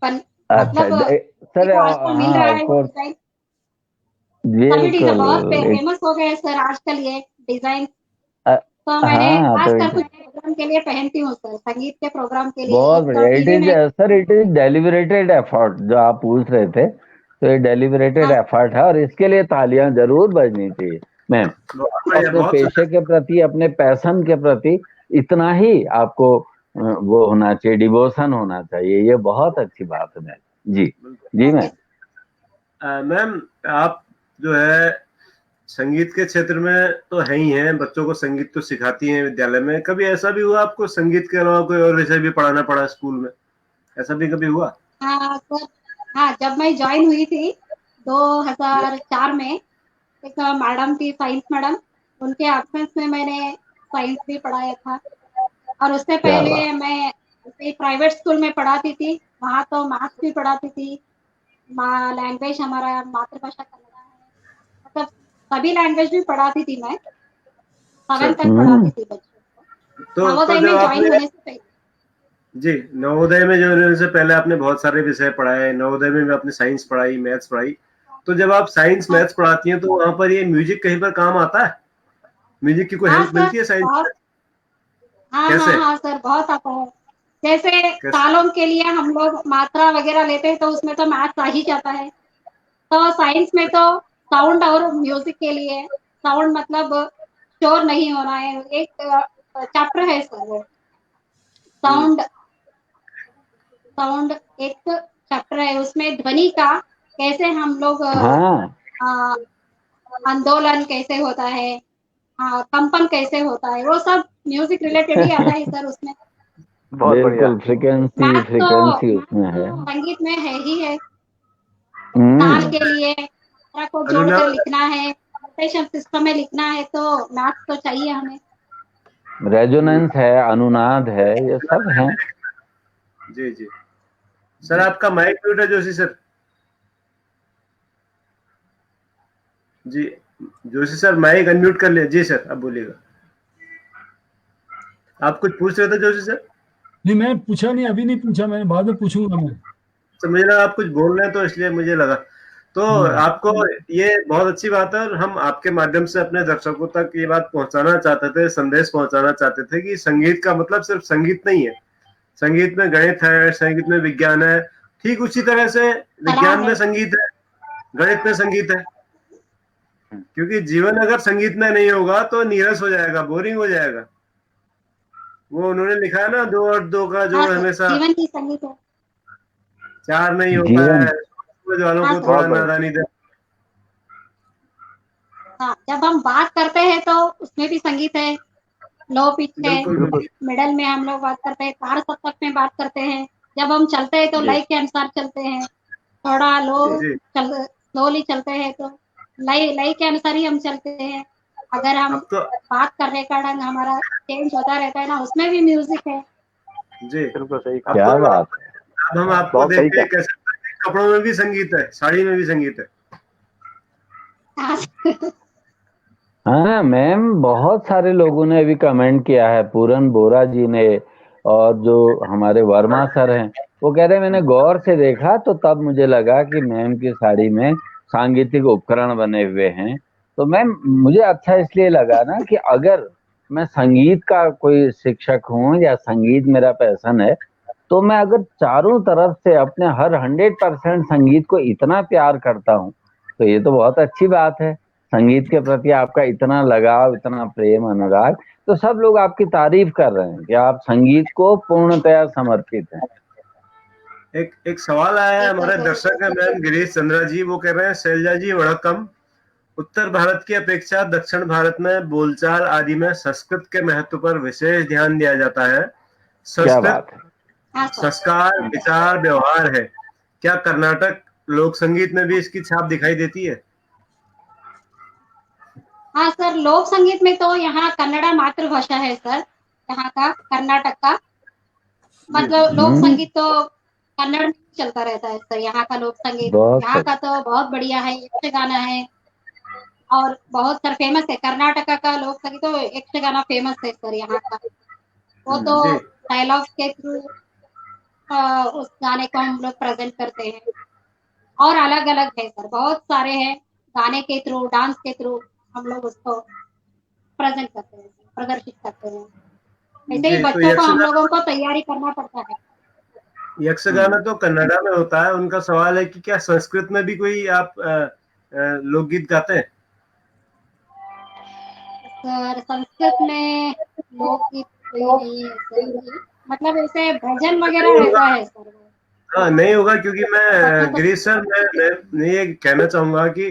अच्छा मतलब सर, देखो आजकल मिल हाँ रहा ऑफ है कोर्स, डिजाइन, सभी डिजाइन बहुत बिल्कुल। फेमस हो गए सर आजकल ये डिजाइन। अ, तो मैंने हाँ तो खासकर कुछ प्रोग्राम के लिए पहनती हूँ सर, संगीत के प्रोग्राम के लिए। बहुत एक तो बढ़िया। इट टीवी इज में। Sir, it is deliberated effort जो आप पूछ रहे थे, तो ये डेलिबरेटेड हाँ एफर्ट है और इसके लिए तालियां जरूर बजनी चाहिए मैम। बहुत बढ़िया, अपने बहुत पेशे के प्रति, अपने पैशन के प्रति इतना ही आपको वो होना चाहिए, डिवोशन होना चाहिए। ये बहुत अच्छी बात है मैम। जी जी मैम। मैम आप जो है संगीत के क्षेत्र में तो है ही हैं, बच्चों को संगीत तो सिखाती हैं विद्यालय में। कभी ऐसा भी हुआ आपको संगीत के अलावा कोई और विषय भी पढ़ाना पड़ा स्कूल में? ऐसा भी कभी हुआ? हाँ सर, हाँ, जब मैं ज्वाइन हुई थी 2004 में, एक मैडम थी, साइंस मैडम, उनके एब्सेंस में मैंने साइंस भी पढ़ाया था। और उससे क्या पहले बात। मैं प्राइवेट स्कूल में पढ़ाती थी, वहाँ तो मैथ्स भी पढ़ाती थी। लैंग्वेज हमारा मातृभाषा कन्नड़ा है, मतलब सभी लैंग्वेज भी पढ़ाती थी मैं, 7 तक पढ़ाती थी बच्चों को, नवोदय में जब ज्वाइन होने से पहले। जी नवोदय में जो होने से पहले आपने बहुत सारे विषय पढ़ाए, नवोदय में भी आपने साइंस पढ़ाई, मैथ्स पढ़ाई। तो जब आप साइंस मैथ्स पढ़ाती हैं तो वहां पर ये म्यूजिक कहीं पर काम आता है? म्यूजिक की कोई हाँ हेल्प मिलती है सर, साइंस बहुत, में? हाँ कैसे? हाँ हाँ सर, बहुत आता है। जैसे कैसे? तालों के लिए हम लोग मात्रा वगैरह लेते हैं तो उसमें तो मैथ्स आ ही जाता है। तो साइंस में तो साउंड और म्यूजिक के लिए, साउंड मतलब शोर नहीं होना है, एक चैप्टर है सर वो, साउंड, साउंड एक चैप्टर है, उसमें ध्वनि का कैसे हम लोग हाँ आंदोलन कैसे होता है, कंपन कैसे होता है, वो सब म्यूजिक रिलेटेड ही आता है सर उसमें। बहुत बढ़िया। बिल्कुल, मैथ तो फ्रिक्वेंसी उसमें है। संगीत में है ही है, ताल हम्म। के लिए मात्रा को जोड़कर अनुनाद लिखना है, नोटेशन सिस्टम में लिखना है, तो मैथ्स तो चाहिए हमें। रेजोनेंस है, अनुनाद है, ये सब है। जी जी सर, आपका माइक म्यूट है Joshi sir. Ji Joshi sir, mic unmute कर लिया। जी सर, अब बोलिएगा। आप कुछ पूछ रहे थे जोशी सर? नहीं, मैं पूछा नहीं, अभी नहीं पूछा, मैंने बाद में पूछूंगा मैं। तो मुझे लगा आप कुछ बोल रहे हैं, तो इसलिए मुझे लगा। तो आपको ये बहुत अच्छी बात है, और हम आपके माध्यम से अपने दर्शकों तक ये बात पहुंचाना चाहते थे, संदेश पहुंचाना चाहते थे कि संगीत का मतलब सिर्फ संगीत नहीं है। संगीत में गणित है, संगीत में विज्ञान है, ठीक उसी तरह से विज्ञान में संगीत है, गणित में संगीत है। क्योंकि जीवन अगर संगीत में नहीं होगा तो नीरस हो जाएगा, बोरिंग हो जाएगा। वो उन्होंने लिखा है ना, 2 और 2 का जोड़ हमेशा जीवन की संगीत है। 4 नहीं होता जीवन है। समझ वालों को हाँ, थोड़ा बहुत बढ़िया। नादानी दे। हाँ, जब हम बात करते हैं तो उसमें भी संगीत है, लो पिच है, बिल्कुल बिल्कुल। मिडल में हम लोग बात करते हैं, तार सप्तक में बात करते हैं। जब हम चलते हैं तो जी। लय के अनुसार चलते हैं, थोड़ा लो जी स्लोली चलते हैं तो लय के अनुसार ही हम चलते हैं। अगर हम अब तो बात करने का ढंग हमारा चेंज होता रहता है ना, उसमें भी म्यूजिक है। जी बिल्कुल सही अब क्या तो बात है। अब हम आपको बहुत देख सही के कह सकते हैं कि कपड़ों में भी संगीत है, साड़ी में भी संगीत है। हाँ, हाँ मैम, बहुत सारे लोगों ने अभी कमेंट किया है, पूरन बोरा जी ने, और जो हमारे वर्मा सर हैं, वो कह रहे हैं मैंने गौर से देखा तो तब मुझे लगा कि मैम की साड़ी में सांगीतिक उपकरण बने हुए हैं। तो मैम मुझे अच्छा इसलिए लगा ना कि अगर मैं संगीत का कोई शिक्षक हूँ या संगीत मेरा पैशन है, तो मैं अगर चारों तरफ से अपने हर 100% संगीत को इतना प्यार करता हूँ, तो ये तो बहुत अच्छी बात है। संगीत के प्रति आपका इतना लगाव, इतना प्रेम, अनुराग, तो सब लोग आपकी तारीफ कर रहे हैं कि आप संगीत को पूर्णतया समर्पित हैं। एक सवाल आया है, हमारे बिल्कुल, दर्शक है मैम गिरीश चंद्रा जी, वो कह रहे हैं शैलजा जी वड़कम, उत्तर भारत की अपेक्षा दक्षिण भारत में बोलचाल आदि में संस्कृत के महत्व पर विशेष ध्यान दिया जाता है। क्या संस्कृत बात है। हाँ सर। संस्कार, विचार, व्यवहार है। क्या कर्नाटक लोक संगीत में भी इसकी छाप दिखाई देती है? हाँ सर, लोक संगीत में तो यहाँ कन्नड़ा मातृभाषा है सर, यहाँ का कर्नाटक का। मतलब लोक संगीत तो कन्नड़ में चलता रहता है सर, यहाँ का लोक संगीत। बहुत यहाँ सही। का तो बहुत बढ़िया है, यक्षगाना है और बहुत सर फेमस है। कर्नाटका का लोक संगीत तो यक्षगाना फेमस है सर यहाँ का। वो तो जी डायलॉग्स के थ्रू उस गाने को हम लोग प्रेजेंट करते हैं। और अलग अलग है सर, बहुत सारे हैं, गाने के थ्रू, डांस के थ्रू हम लोग उसको प्रेजेंट करते हैं, प्रदर्शित करते हैं। ऐसे ही जी तो बच्चों को हम लोगों को तैयारी करना पड़ता है। यक्षगान तो कन्नड़ा में होता है। उनका सवाल है कि क्या संस्कृत में भी कोई आप लोकगीत गाते हैं? सर संस्कृत में लोकगीत कोई नहीं है सर अभी। मतलब ऐसे भजन वगैरह रहता है सर। हाँ नहीं होगा, क्योंकि बच्चों मैं को गिरीश सर, मैं ये कहना चाहूंगा कि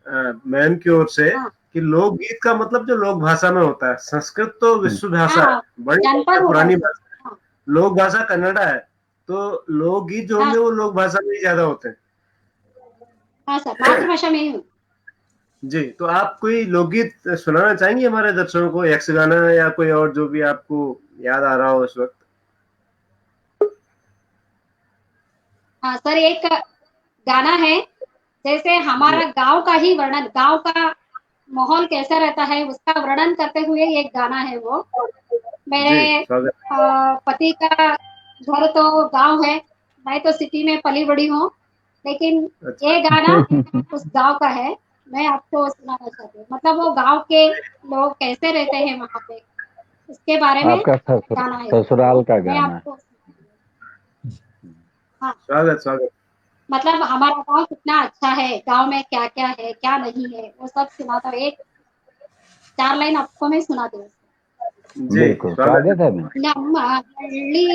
मैम की ओर से हाँ कि लोकगीत का मतलब जो लोक भाषा में होता है। संस्कृत तो विश्व भाषा है, हाँ, बड़ी जनपद होता है पुरानी सर। भाषा। हाँ लोक भाषा कन्नड़ा है, तो लोकगीत जो हाँ होंगे वो लोक भाषा में ही ज्यादा होते हैं। हाँ सर, मातृभाषा में ही हूँ। जी तो आप कोई लोकगीत सुनाना चाहेंगे हमारे दर्शकों को, यक्षगाना या कोई और जो भी आपको याद आ रहा हो उस वक्त? हाँ सर, एक गाना है, जैसे हमारा गांव का ही वर्णन, गांव का माहौल कैसा रहता है उसका वर्णन करते हुए एक गाना है वो। जी मेरे स्वागत। पति का घर तो गांव है, मैं तो सिटी में पली बड़ी हूँ, लेकिन अच्छा ये गाना उस गांव का है। मैं आपको सुनाना चाहती हूँ, मतलब वो गांव के लोग कैसे रहते हैं वहां पे, उसके बारे में आपका गाना है सर ससुराल वो। का मैं गाना है। आपको हाँ, स्वागत स्वागत। मतलब हमारा गांव कितना अच्छा है, गांव में क्या क्या है क्या नहीं है वो सब सुनाता हूँ। एक 4 लाइन आपको मैं सुनाती हूँ। जी बिल्कुल स्वागत है। स्वागत है मैम। ನಮ್ಮ ಹಳ್ಳಿ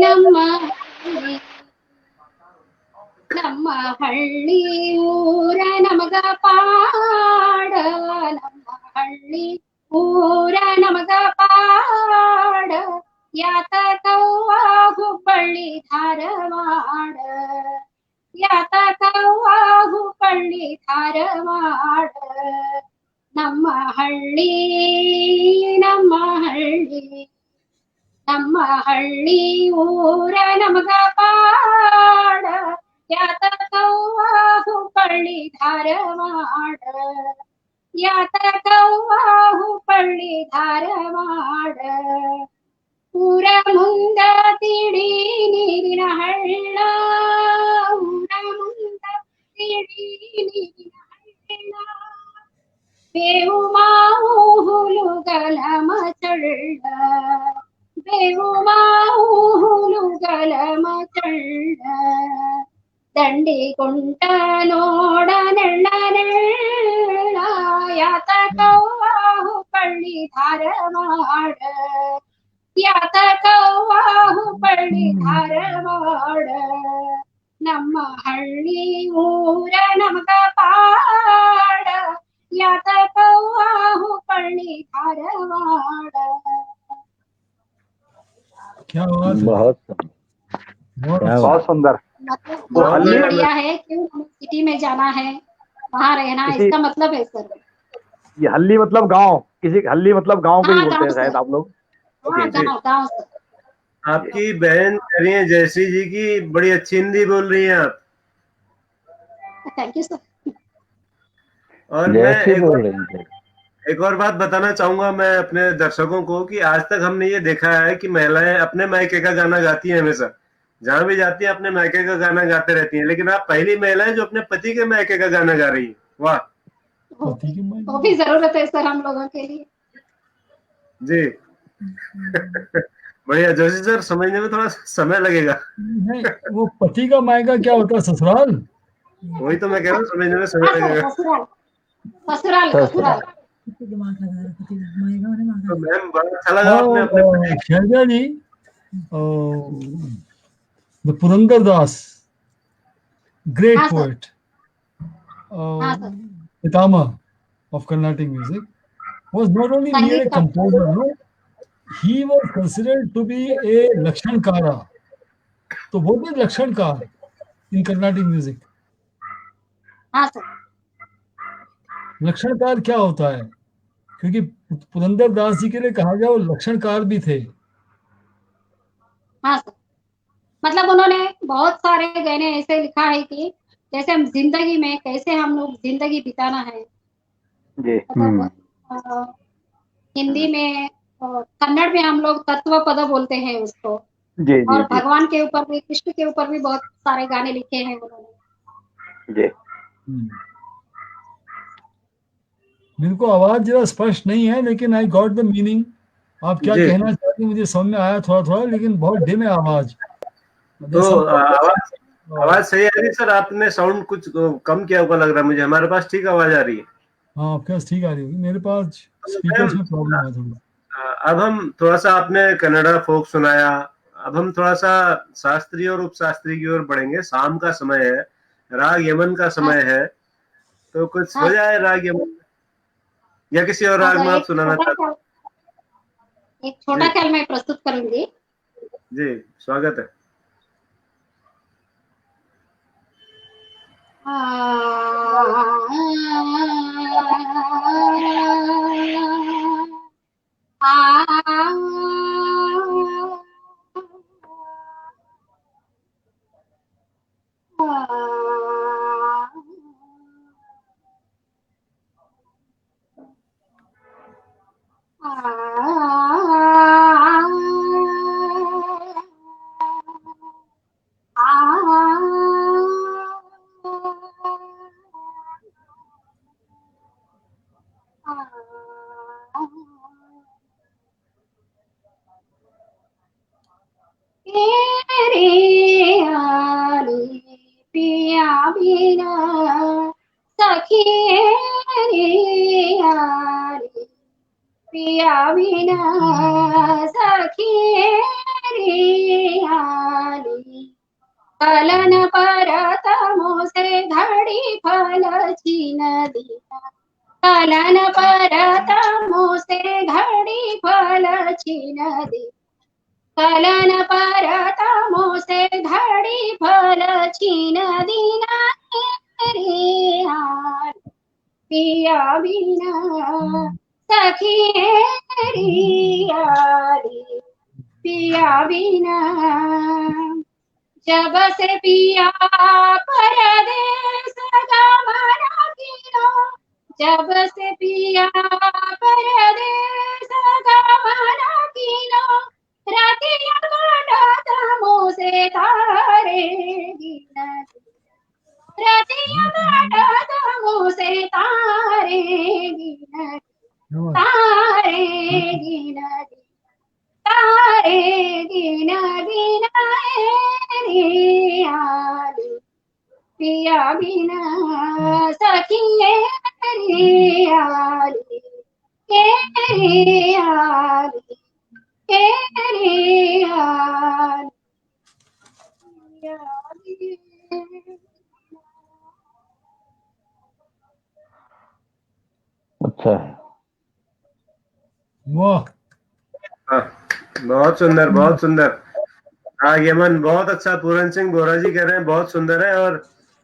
ನಮ್ಮ ಹಳ್ಳಿ ನಮ್ಮ ಹಳ್ಳಿ ಊರ ನಮಗ ಪಾಡ, ನಮ್ಮ ಹಳ್ಳಿ ಊರ ನಮಗ ಪಾಡ, ಯಾತಕವ್ವ ಹುಬ್ಬಳ್ಳಿ ಧಾರವಾಡ, ಯಾತ ಕವ್ವಾಹು ಪಳ್ಳಿ ಧಾರವಾಡ ನಮ್ಮ ಹಳ್ಳಿ ನಮ್ಮ ಹಳ್ಳಿ ನಮ್ಮ ಹಳ್ಳಿ ಊರ ನಮಗ ಪಾಡ ಯಾತ ಕವ್ವಾಹು ಪಳ್ಳಿ ಧಾರವಾಡ ಯಾತ ಕವ್ವಾಹು ಪಳ್ಳಿ ಧಾರವಾಡ ಊರ ಮುಂದ ತಿಳಿ ನೀರಿನ ಹಳ್ಳ ಊರ ಮುಂದ ತಿಳಿ ನೀರಿನ ಹಳ್ಳ ಬೇವು ಮಾವು ಹುಲುಗಲ ಮಚಳ್ಳ ಬೇವು ಮಾವು ಹುಲುಗಲ ಮಚಳ್ಳ ದಂಡಿ ಕುಂಟ ನೋಡ ನೆಳ್ಳ ನೆಳ್ಳ ಯಾತ ಕವ್ವಾಹು ಪಳ್ಳಿ ಧಾರವಾಡ ಯಾತ ಕವ್ವಾಹು ಪಳ್ಳಿ ಧಾರವಾಡ ನಮ್ಮ ಹಳ್ಳಿ ಊರ ನಮಗ ಪಾಡ ಯಾತ ಕವ್ವಾಹು ಪಳ್ಳಿ ಧಾರವಾಡ क्या बात है, बहुत बहुत क्या अच्छा। बहुत सुंदर। मतलब वो बहुत हल्ली बढ़िया है। क्यों हमें सिटी में जाना है, वहाँ रहना है, किसी- इसका मतलब है सर। ये हल्ली मतलब गांव, किसी हल्ली मतलब गांव को ही हाँ, बोलते हैं गाँव शायद से। आप लोग। हाँ, जी। गाँव गाँव से। आपकी बहन कह रही है जयश्री जी की बड़ी अच्छी हिंदी बोल रही हैं आप। Thank you sir. और मैं जैसे बोल रहे थे। एक और बात बताना चाहूंगा मैं अपने दर्शकों को कि आज तक हमने ये देखा है कि महिलाएं अपने मायके का गाना गाती हैं, हमेशा जहां भी जाती हैं अपने मायके का गाना गाते रहती हैं, लेकिन आप पहली महिला हैं जो अपने पति के मायके का गाना गा रही है। वाह पति के मायके वो भी जरूरत है सर हम लोगों के लिए। जी। बढ़िया जोशी सर, समझने में थोड़ा समय लगेगा। नहीं, वो पति का मायका क्या होता है, ससुराल? वही तो मैं कह रहा हूँ, समझने में समय हाँ सर, लगेगा। ससुराल ससुराल ससुराल। तो मैम बड़ा अच्छा लगा आपने अपने पति शैलजा जी, द पुरंदर दास, ग्रेट हाँ, सर। पोएट, हाँ, sir. Pitamah of Carnatic music, was not only mere a संगीत का composer, no, he was considered to be a Lakshankara. So what is Lakshankar in Carnatic music? हाँ sir. लक्षणकार क्या होता है? क्योंकि पुरंदर दास जी के लिए कहा गया वो लक्षणकार भी थे। हाँ सर, मतलब उन्होंने बहुत सारे गाने ऐसे लिखा है कि जैसे हम जिंदगी में कैसे हम लोग जिंदगी बिताना है, जी। मतलब हिंदी में कन्नड़ में हम लोग तत्व पद बोलते हैं उसको। जी जी और जी भगवान के ऊपर भी, कृष्ण के ऊपर भी बहुत सारे गाने लिखे हैं उन्होंने। जी। मेरे को आवाज जरा स्पष्ट नहीं है, लेकिन आई गॉट द मीनिंग। आप क्या जी। कहना चाहते हैं मुझे समझ में आया थोड़ा थोड़ा, लेकिन बहुत डिम है आवाज। तो आवाज सही आ रही है सर? आपने साउंड कुछ कम किया हुआ लग रहा है मुझे, हमारे पास ठीक आवाज आ रही है। हाँ, आपके पास ठीक आ रही होगी, मेरे पास स्पीकर में प्रॉब्लम है थोड़ी। अब हम थोड़ा सा, आपने कन्नड़ा फोक सुनाया, अब हम थोड़ा सा शास्त्रीय और उपशास्त्रीय की ओर बढ़ेंगे। शाम का समय है, राग यमन का समय है, तो कुछ हो जाए राग यमन या किसी और राग में आप सुनाना चाहते हैं? एक छोटा जी। ख्याल मैं प्रस्तुत करूंगी। जी, स्वागत है। पिया बिना सखी रे आली, पिया बिना सखी रे आली, कलन परत मोसे घड़ी फल छीन दिया, कलन परत मोसे घड़ी फल छीन दिया, कलन परतमो से धड़ी फल छीन दीना रे हार पिया बिना सखी रे यारी पिया बिना जब से पिया परदेस गमन कियो जब से पिया परदेस गमन कियो रतिया काटत मोसे तारे गिन रतिया काटत मोसे तारे गिन तारे गिन तारे गिन गिन रे आली पिया बिना सखिए रे आली के रे आली के रे आली अच्छा है। वाह, हाँ, बहुत सुंदर, बहुत सुंदर। हाँ यमन, बहुत अच्छा। पूरन सिंह बोरा जी कह रहे हैं बहुत सुंदर है, और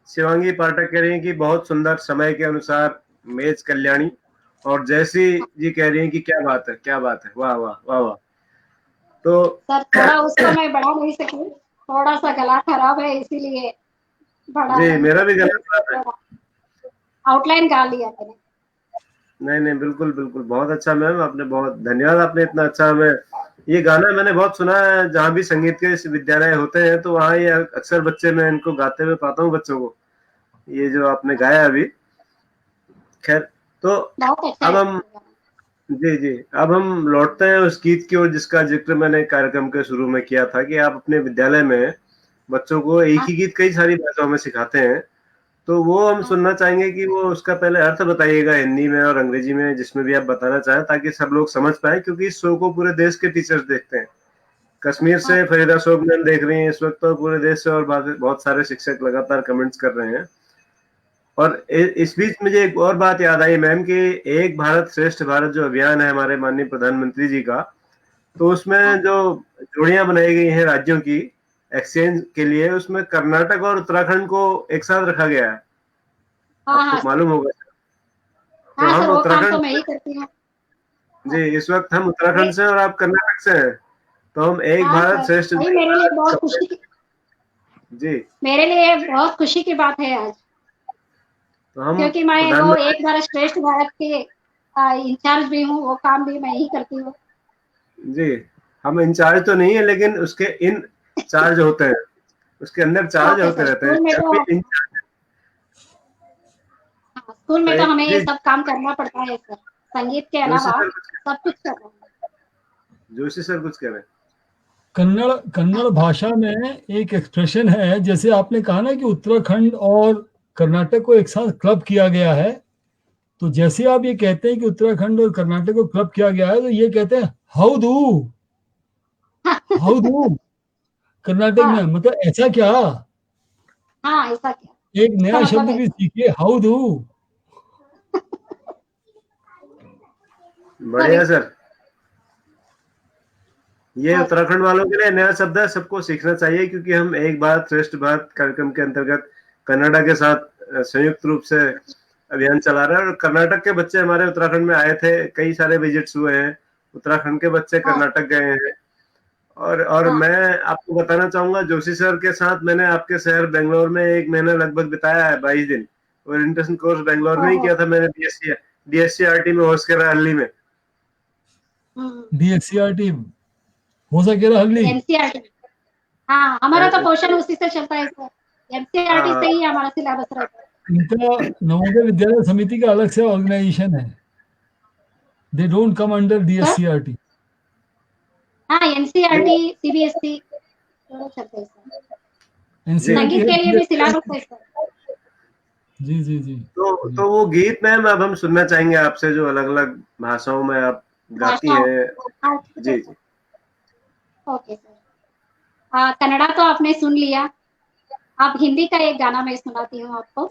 शिवांगी पाठक कह रही हैं कि बहुत सुंदर, समय के अनुसार मेज कल्याणी, और जैसी जी कह रही हैं कि क्या बात है, क्या बात है, वाह वाह वाह वाह। तो सर थोड़ा उस समय बढ़ा नहीं सकी, थोड़ा सा गला खराब है इसीलिए बढ़ा जी नहीं मेरा भी सकी। गला खराब है। आउटलाइन गा लिया मैंने। नहीं नहीं, बिल्कुल बिल्कुल, बहुत अच्छा मैम, आपने बहुत धन्यवाद, आपने इतना अच्छा हमें। ये गाना मैंने बहुत सुना है, जहाँ भी संगीत के विद्यालय होते हैं तो वहाँ ये अक्सर बच्चे, मैं इनको गाते हुए पाता हूँ बच्चों को, ये जो आपने गाया अभी। खैर, तो बहुत अच्छा अब है। हम, जी जी, अब हम लौटते हैं उस गीत की ओर जिसका जिक्र मैंने कार्यक्रम के शुरू में किया था, कि आप अपने विद्यालय में बच्चों को एक ही गीत कई सारी भाषाओं में सिखाते हैं। तो वो हम सुनना चाहेंगे कि वो उसका पहले अर्थ बताइएगा हिंदी में और अंग्रेजी में, जिसमें भी आप बताना चाहें, ताकि सब लोग समझ पाए, क्योंकि इस शो को पूरे देश के टीचर्स देखते हैं। कश्मीर से फरीदा शोभ मैम देख रही हैं इस वक्त, तो पूरे देश से और बहुत सारे शिक्षक लगातार कमेंट्स कर रहे हैं। और इस बीच मुझे एक और बात याद आई मैम, कि एक भारत श्रेष्ठ भारत जो अभियान है हमारे माननीय प्रधानमंत्री जी का, तो उसमें जो जोड़ियां बनाई गई हैं राज्यों की एक्सचेंज के लिए, उसमें कर्नाटक और उत्तराखंड को एक साथ रखा गया है, हाँ आपको मालूम होगा। तो हाँ हम सर, वो काम उत्तराखंड, तो मैं ही करती हूँ। जी इस वक्त हम उत्तराखंड से और आप कर्नाटक से हैं, तो हम एक हाँ भारत सर, श्रेष्ठ वही मेरे लिए बहुत खुशी की, जी, मेरे लिए बहुत खुशी की बात है आज, तो हम क्योंकि मैं वो प्रधानमंत्री, एक भारत श्रेष्ठ भारत के इंचार्ज भी हूँ, वो काम भी मैं ही करती हूँ। जी हम इंचार्ज तो नहीं है, लेकिन उसके इन चार्ज होते हैं, उसके अंदर चार्ज ओके होते सर, रहते हैं, स्कूल में तो हमें ये जी। सब काम करना पड़ता है सर, संगीत के जोशी अलावा सर, सब कुछ करना है। जोशी सर कुछ कह रहे हैं। कन्नड़ भाषा में एक एक्सप्रेशन है, जैसे आपने कहा ना कि उत्तराखंड और कर्नाटक को एक साथ क्लब किया गया है, तो जैसे आप ये कहते हैं कि उत्तराखंड और कर्नाटक को क्लब किया गया है, तो ये कहते हैं हाउ दू कर्नाटक में, हाँ मतलब ऐसा क्या, हाँ, ऐसा क्या, एक इसका नया मतलब शब्द भी ऐसा। सीखिए, हाउ दू। बढ़िया सर, ये हाँ सर, उत्तराखंड वालों के लिए नया शब्द है, सबको सीखना चाहिए, क्योंकि हम एक भारत श्रेष्ठ भारत कार्यक्रम के अंतर्गत कनाडा के साथ संयुक्त रूप से अभियान चला रहे हैं, और कर्नाटक के बच्चे हमारे उत्तराखंड में आए थे, कई सारे विजिट्स हुए हैं, उत्तराखंड के बच्चे हाँ कर्नाटक गए हैं। और हाँ मैं आपको बताना चाहूंगा, जोशी सर के साथ मैंने आपके शहर बेंगलोर में 1 महीना लगभग बिताया है, 22 दिन ओरिएंटेशन कोर्स बेंगलोर में ही किया था मैंने, डीएससीआरटी में होस्ट करा हल्ली में। DSCRT हो सके रहा हल्ली। एनसीईआरटी, हाँ हमारा तो पोर्शन उसी से चलता है सर, एनसीईआरटी से ही हमारा सिलेबस रहता है। इनका नवोदय विद्यालय समिति का अलग से ऑर्गेनाइजेशन है, they don't come under DSCRT। हाँ एनसीईआरटी सीबीएसई दोनों चलते हैं सर, NCERT संगीत के लिए भी सिलेबस है सर। जी जी जी। तो वो गीत मैम अब हम सुनना चाहेंगे आपसे, जो अलग अलग भाषाओं में आप गाती भाषाओं, हैं। हाँ ठीक जी है जी, सर, ओके सर। कन्नड़ा तो आपने सुन लिया, अब हिंदी का एक गाना मैं सुनाती हूँ आपको,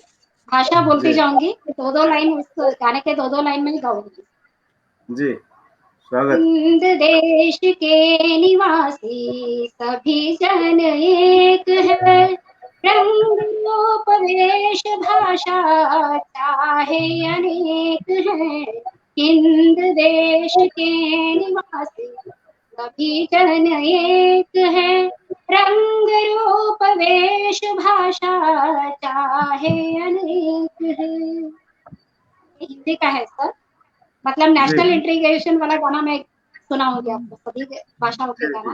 भाषा बोलती जी जाऊंगी, 2-2 लाइन उस गाने के 2-2 लाइन में ही गाऊंगी। जी, स्वागत। हिंद देश के निवासी सभी जन एक है, रंग रूप वेश भाषा चाहे अनेक है। हिंद देश के निवासी सभी जन एक है, रंग रूप वेश भाषा चाहे अनेक है। हिंदी का है सर, मतलब नेशनल इंटीग्रेशन वाला गाना मैं सुनाऊंगी आपको, सभी भाषाओं के गाना।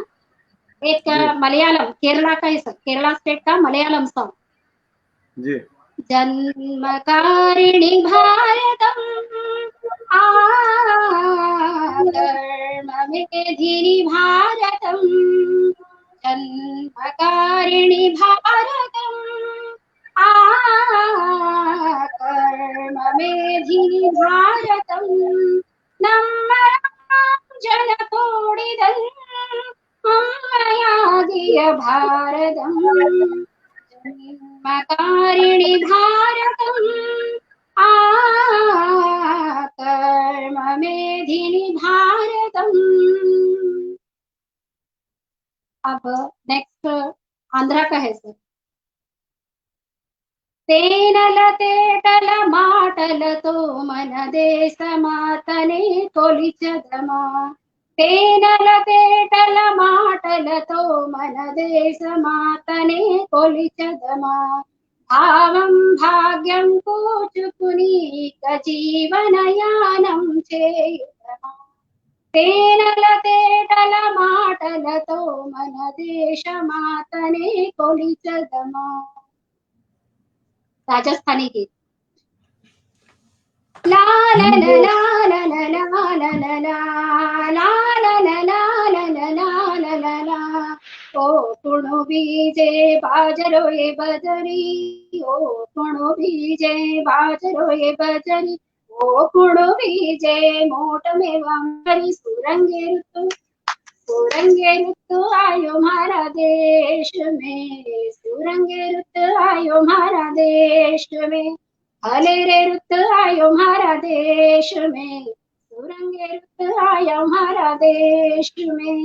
एक मलयालम, केरला का ही सर, केरला स्टेट का मलयालम सॉन्ग। जी जन्मकारिणी भारतम कर्म मेधिनी भारतम, जन्मकारिणी भारतम कर्म मेधिनी भारतम, जनकोडिदं अम्मयादिय भारतम, जन्मकारिणी भारतम कर्म मेधिनी भारतम। अब नेक्स्ट आंध्रा का है सर। తేనెల తేటల మాటలతో మన దేశమాతనే కొలిచెదమా, తేనెల తేటల మాటలతో మన దేశమాతనే కొలిచెదమా, భావం భాగ్యం కూచుకుని ఇక జీవనయానం చేయుదమా, తేనెల తేటల మాటలతో మన దేశమాతనే కొలిచెదమా। राजस्थानी गीत। ला ला ला ला ला ला ला ला ला ला ला ला ला ला ला ला ला, ओ कुणो बीजे बाजरो ये बजरी, ओ कुणो बीजे बाजरो ये बजरी, ओ कुणो बीजे मोट में वांगरी, सुरंगे ऋतु सुरंगे ऋतु आयो मारा देश में, सुरंगे ऋतु आयो मारा देश में, हले रे ऋतु आयो मारा देश में, सुरंगे ऋतु आयो मारा देश में।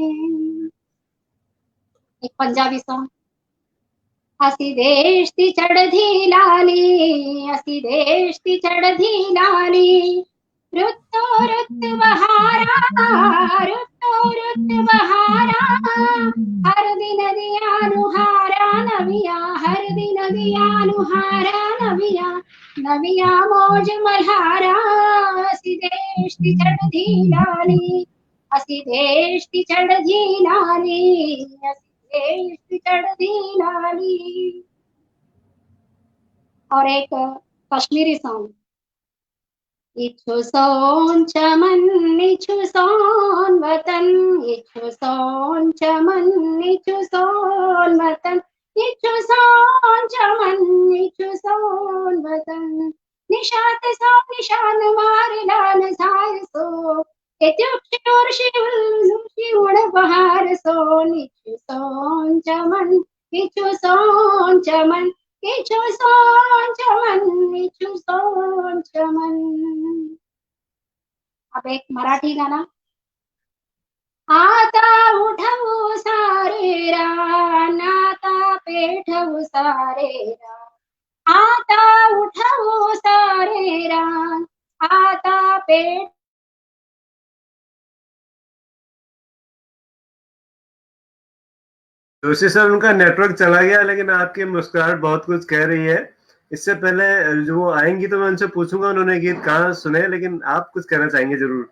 एक पंजाबी सॉन्ग। असी देश दी चढ़दी लाली, असी देश दी चढ़दी लाली, रुतो रुत बहारा, रुतो रुत बहारा, हर दिन दिया नुहारा नविया, हर दिन दिया नुहारा नविया, नविया मौज मल्हारा, असी देश दी चढ़दी लाली, असी देश दी चढ़दी लाली, असी देश दी चढ़दी लाली। और एक कश्मीरी सॉन्ग। इछु सोन चमन इछु सोन वतन, इछु सोन चमन इछु सोन वतन, इछु सोन चमन इछु सोन वतन, निशात सो निशान मार लाल सार सो, एत्युक्षोर शिवुण बहार सो, इछु सोन चमन इछु सोन चमन, इछु सोन चमन इछु सोन चमन। अब एक मराठी गाना। आता उठवू सारे रान, आता पेठवू सारे रान, आता उठवू सारे रान, आता पेठ। जोशी सर, उनका नेटवर्क चला गया, लेकिन आपकी मुस्कुराहट बहुत कुछ कह रही है। इससे पहले जो वो आएंगी तो मैं उनसे पूछूंगा उन्होंने गीत कहाँ सुने, लेकिन आप कुछ कहना चाहेंगे जरूर।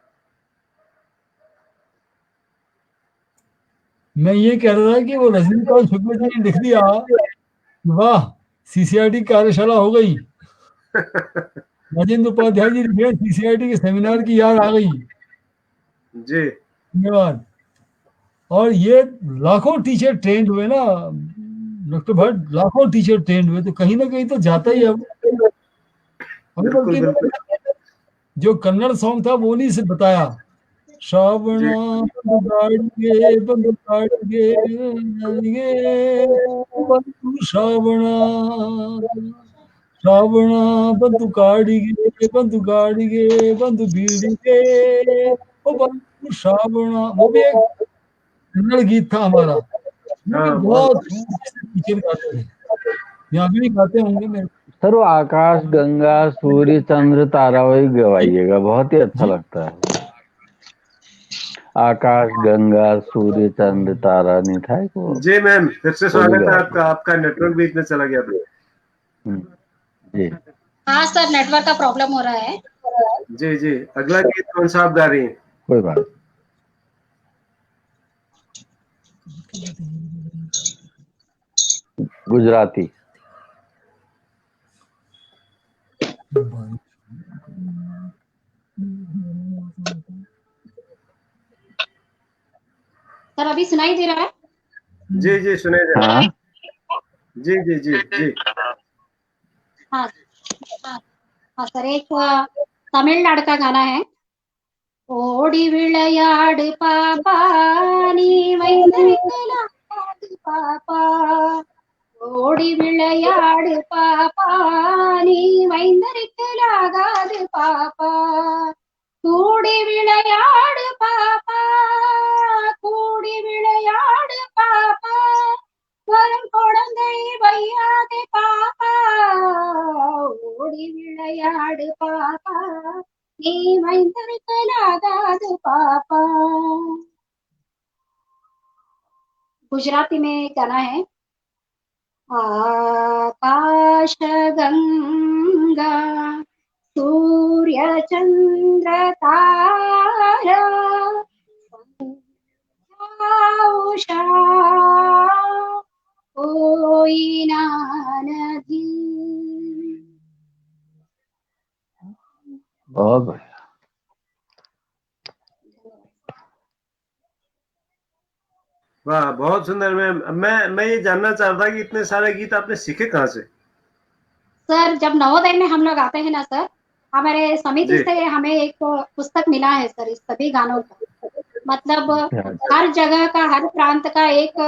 मैं ये कह रहा था कि वो रजनीकांत शुक्ला जी ने लिख दिया, वाह सीसीआरटी कार्यशाला हो गई। राजेंद्र उपाध्याय जी लिखे सीसीआरटी के सेमिनार की याद आ गई जी, धन्यवाद। और ये लाखों टीचर ट्रेंड हुए ना डॉक्टर भट्ट, लाखों टीचर ट्रेंड हुए, तो कहीं ना कहीं तो जाता ही है। जो कन्नड़ सॉन्ग था वो नहीं से बताया, श्रावण बंधु श्रावण श्रावण बंधु काड़िगे बंधु गाड़िगे बंधु बीड़िगे, ओ बंधु श्रावण, वो भी एक कन्नड़ गीत था हमारा, वो भी हाँ, बहुत टीचर गाते थे, यहाँ भी गाते होंगे मेरे। सर वो आकाश गंगा सूर्य चंद्र तारा वही गवाइएगा, बहुत ही अच्छा लगता है। आकाश गंगा सूर्य चंद्र तारा नहीं था एक वो? जी मैम, फिर से स्वागत है बोलिए। आपका। आपका नेटवर्क बीच में चला गया था। जी हाँ सर, नेटवर्क का प्रॉब्लम हो रहा है। जी जी, अगला गीत कौन सा आप गा रही हैं? कोई बात गुजराती। सर अभी सुनाई दे रहा है? जी जी, सुने दे रहा हाँ है। जी जी जी जी। हाँ हाँ सर, एक तमिलनाडु का गाना है। ஓடி விளையாடு பாப்பா நீ வைத்திருக்கலாகாது பாப்பா, ஓடி விளையாடு பாப்பா நீ வைத்திருக்கலாகாது பாப்பா, கூடி விளையாடு பாப்பா, கூடி விளையாடு பாப்பா, வரும் குழந்தை வையாதே பாப்பா, ஓடி விளையாடு பாப்பா நீ வைத்திருக்கலாகாது பாப்பா। गुजराती में गाना है। आकाश गंगा सूर्य चंद्र तारा उषा कोई ना नदी। बहुत बढ़िया। वाह, बहुत सुंदर मैम। मैं ये जानना चाह रहा था कि इतने सारे गीत आपने सीखे कहाँ से? सर जब नवोदय में हम लोग आते हैं ना सर, हमारे समिति जी। से हमें एक पुस्तक मिला है सर इस सभी गानों का। मतलब हर जगह का, हर प्रांत का एक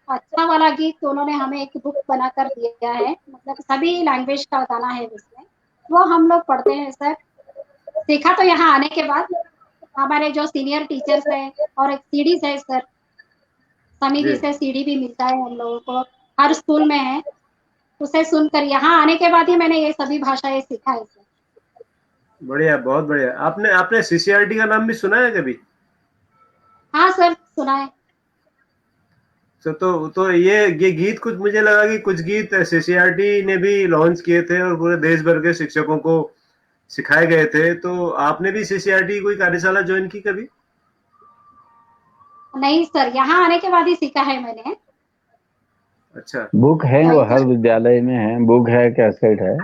अच्छा वाला गीत उन्होंने हमें एक बुक बनाकर दिया है। मतलब सभी लैंग्वेज का गाना है उसमें, वो हम लोग पढ़ते हैं सर। सीखा तो यहाँ आने के बाद हमारे जो सीनियर टीचर्स हैं, और एक सीडीज है सर, समिति जी। से सीडी भी मिलता है हम लोगों को, हर स्कूल में है। उसे सुनकर यहाँ आने के बाद ही मैंने ये सभी भाषाएं सीखा है सर। बढ़िया, बहुत बढ़िया। आपने सीसीआरटी का नाम भी सुना है कभी? हाँ सर, सुना है। तो ये गीत, कुछ मुझे लगा कि कुछ गीत सीसीआरटी ने भी लॉन्च किए थे और पूरे देश भर के शिक्षकों को सिखाए गए थे। तो आपने भी सीसीआरटी कोई कार्यशाला ज्वाइन की कभी? नहीं सर, यहाँ आने के बाद ही सीखा है मैंने। अच्छा। बुक है वो हर विद्यालय में है, बुक है, कैसेट है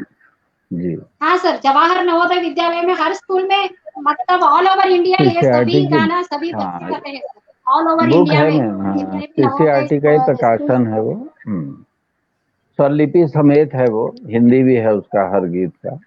जी। हाँ सर, जवाहर नवोदय विद्यालय में हर स्कूल में, मतलब ऑल ओवर इंडिया ये सभी गाना सभी बच्चे करते हैं sir, all over book India है में। मैम, हाँ सीसीआरटी का ही प्रकाशन है वो। स्वरलिपि समेत है वो, हिंदी भी है उसका, हर गीत का।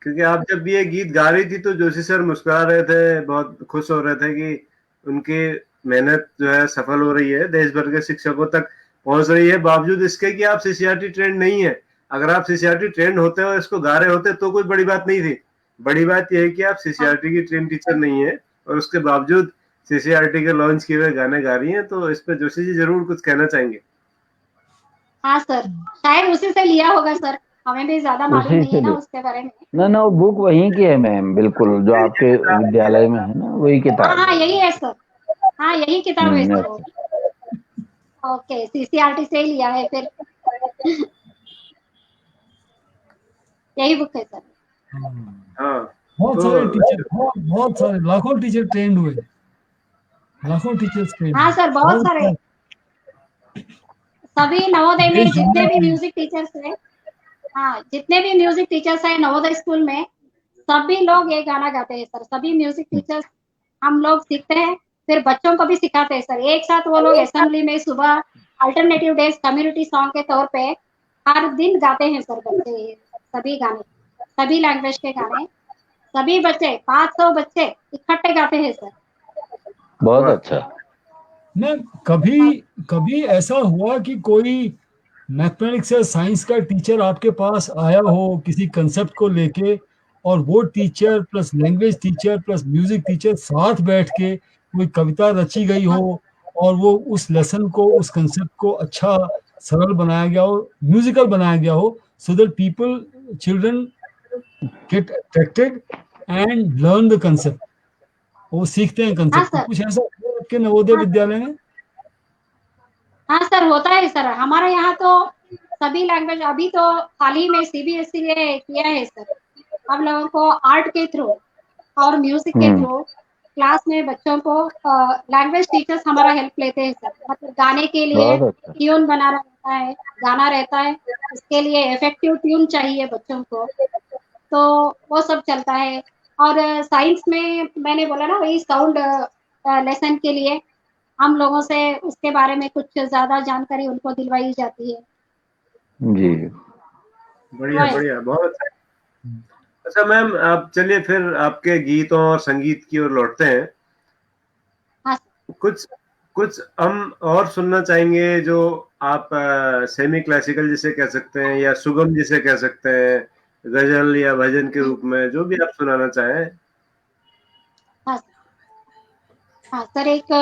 क्योंकि आप जब ये गीत गा रही थी तो जोशी सर मुस्कुरा रहे थे, बहुत खुश हो रहे थे कि उनकी मेहनत जो है सफल हो रही है, देश भर के शिक्षकों तक पहुंच रही है, बावजूद इसके कि आप सीसीआरटी ट्रेंड नहीं है। अगर आप सीसीआरटी ट्रेंड होते और इसको गा रहे होते तो कोई बड़ी बात नहीं थी। बड़ी बात यह है कि आप सीसीआरटी की ट्रेंड टीचर नहीं है और उसके बावजूद सीसीआरटी के लॉन्च किए हुए गाने गा रही हैं। तो इस पे जोशी जी जरूर कुछ कहना चाहेंगे। हाँ सर, शायद उसी से लिया होगा सर, हमें भी ज्यादा मालूम नहीं है ना उसके बारे में। ना वो बुक वहीं की है मैम, बिल्कुल जो आपके विद्यालय में है ना, वही किताब। हाँ यही है सर, हाँ यही किताब है सर। ओके, सीसीआरटी से ही लिया है फिर। यही बुक है सर। हाँ, बहुत सारे टीचर, बहुत सारे, लाखों टीचर ट्रेंड हुए, लाखों टीचर्स ट्रेंड। हाँ सर, बहुत सारे। सभी नवोदय में जितने भी म्यूजिक टीचर्स हैं, हाँ जितने भी म्यूजिक टीचर्स हैं नवोदय स्कूल में, सभी लोग ये गाना गाते हैं सर। सभी म्यूजिक टीचर्स हम लोग सीखते हैं, फिर बच्चों को भी सिखाते हैं सर। एक साथ वो लोग असेंबली में सुबह अल्टरनेटिव डेज कम्युनिटी सॉन्ग के तौर पे हर दिन गाते हैं सर बच्चे, सभी गाने, सभी लैंग्वेज के गाने। सभी बच्चे, 500 बच्चे इकट्ठे गाते हैं सर। बहुत अच्छा। मैं कभी ऐसा हुआ कि कोई मैथमेटिक्स या साइंस का टीचर आपके पास आया हो किसी कंसेप्ट को लेके और वो teacher plus language teacher plus music teacher साथ बैठ के कोई कविता रची गई हो और वो उस लेसन को, उस कंसेप्ट को अच्छा सरल बनाया गया हो, म्यूजिकल बनाया गया हो, so that people, children get attracted and learn the concept, वो सीखते हैं हाँ कंसेप्ट को। सर। कुछ ऐसा है आपके नवोदय विद्यालय में? हाँ सर, होता है सर। हमारे यहाँ तो सभी लैंग्वेज, अभी तो हाल ही में सीबीएसई ने किया है सर, हम लोगों को आर्ट के थ्रू और म्यूजिक के थ्रू क्लास में बच्चों को लैंग्वेज टीचर्स हमारा हेल्प लेते हैं सर। मतलब गाने के लिए बहुत अच्छा। ट्यून बनाना रहता है, गाना रहता है, उसके लिए इफेक्टिव ट्यून चाहिए बच्चों को, तो वो सब चलता है। और साइंस में मैंने बोला ना, वही साउंड लेसन के लिए हम लोगों से उसके बारे में कुछ ज्यादा जानकारी उनको दिलवाई जाती है। जी बढ़िया बढ़िया, बहुत अच्छा। अच्छा मैम, आप चलिए फिर आपके गीतों और संगीत की ओर लौटते हैं। हाँ कुछ कुछ हम और सुनना चाहेंगे जो आप सेमी क्लासिकल जिसे कह सकते हैं या सुगम जिसे कह सकते हैं, गजल या भजन के रूप में, जो भी आप सुनाना चाहें। हाँ हाँ सर, एक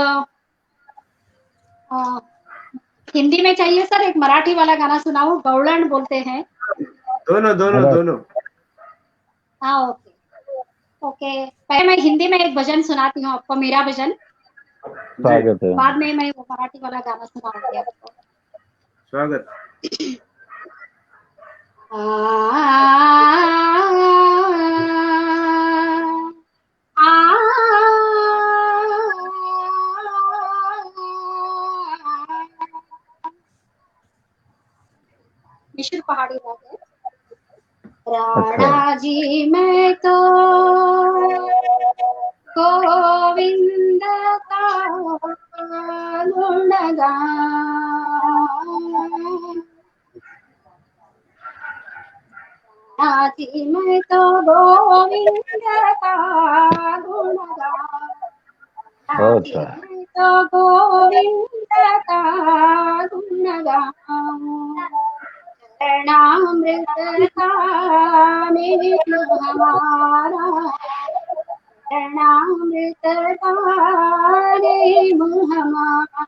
हिंदी में चाहिए सर, एक मराठी वाला गाना सुनाऊं, गौड़न बोलते हैं। दोनों दोनों दोनों। हाँ ओके ओके, पहले मैं हिंदी में एक भजन सुनाती हूँ आपको, मेरा भजन। जी, स्वागत है। बाद में मैं वो मराठी वाला गाना सुनाऊंगी आपको। स्वागत। मिश्र पहाड़ी राग है। अच्छा। राणा जी मैं तो गोविंद का गुण गाऊं, राणा जी मैं तो गोविंद का गुण गाऊं, राणा बहुत जी अच्छा। मैं तो गोविंद का गुण गाऊं, चरणामृत का मिलन हमारा, चरणामृत का प्रेम हमारा,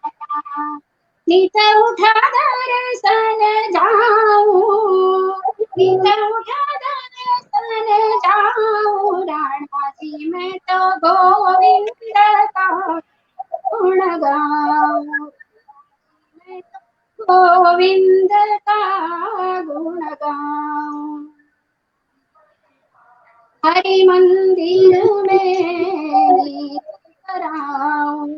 नित उठा दर्शन जाऊं, नित उठा दर्शन जाऊं, राणा जी मैं तो गोविंद का गुण गाऊं, मैं तो गोविंद का गुण गाऊं, हरि मंदिर में नीत कराऊं,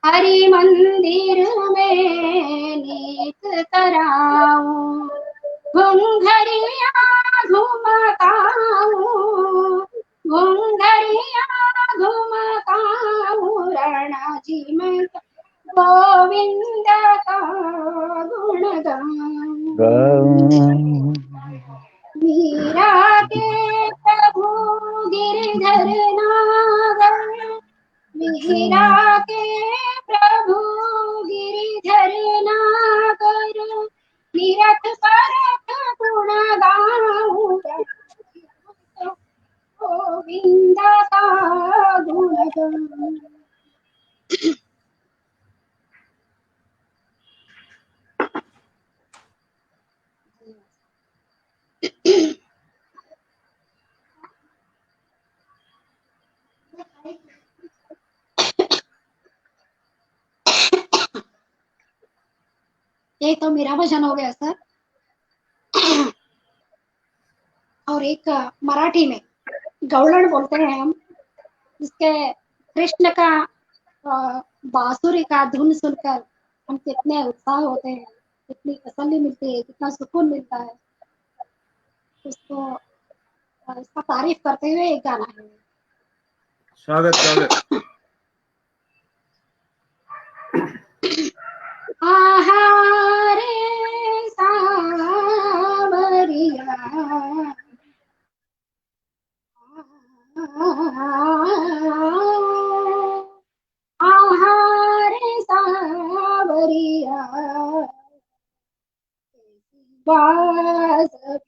हरि मंदिर में नीत कराऊं, घुंघरिया घुमकाऊं, घुंघरिया घुमकाऊं, राणा जी मैं गोविंद का गुण गाऊं, मीरा के प्रभु गिरधर नागर, मीरा के प्रभु गिरधर नागर, निरख परख गुण गाऊं, गोविंद का गुण गाऊं। ये तो मेरा भजन हो गया सर। और एक मराठी में गौड़न बोलते हैं हम, जिसके कृष्ण का बांसुरी का धुन सुनकर हम कितने उत्साह होते हैं, कितनी तसल्ली मिलती है, कितना सुकून मिलता है, उसको इसका तारीफ करते हुए एक गाना है। स्वागत स्वागत। आहारे सावरिया, आहारे सावरिया, बासरी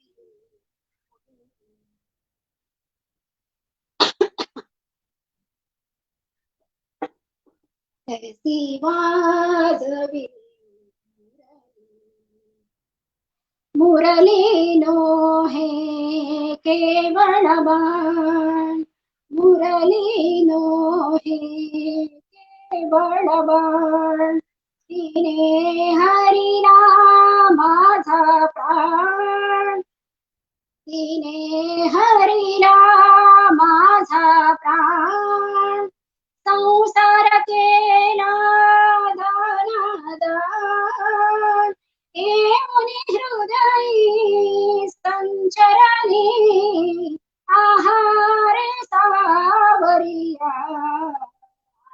ऐसी वाजवी मुरली नो है केवल बाण, मुरली नो है केवळ बाण, तिने हरिला माझा प्राण, तिने हरिला माझा प्राण, संसार केला दान, येऊनी हृदयी संचरणी, आहार सावरिया,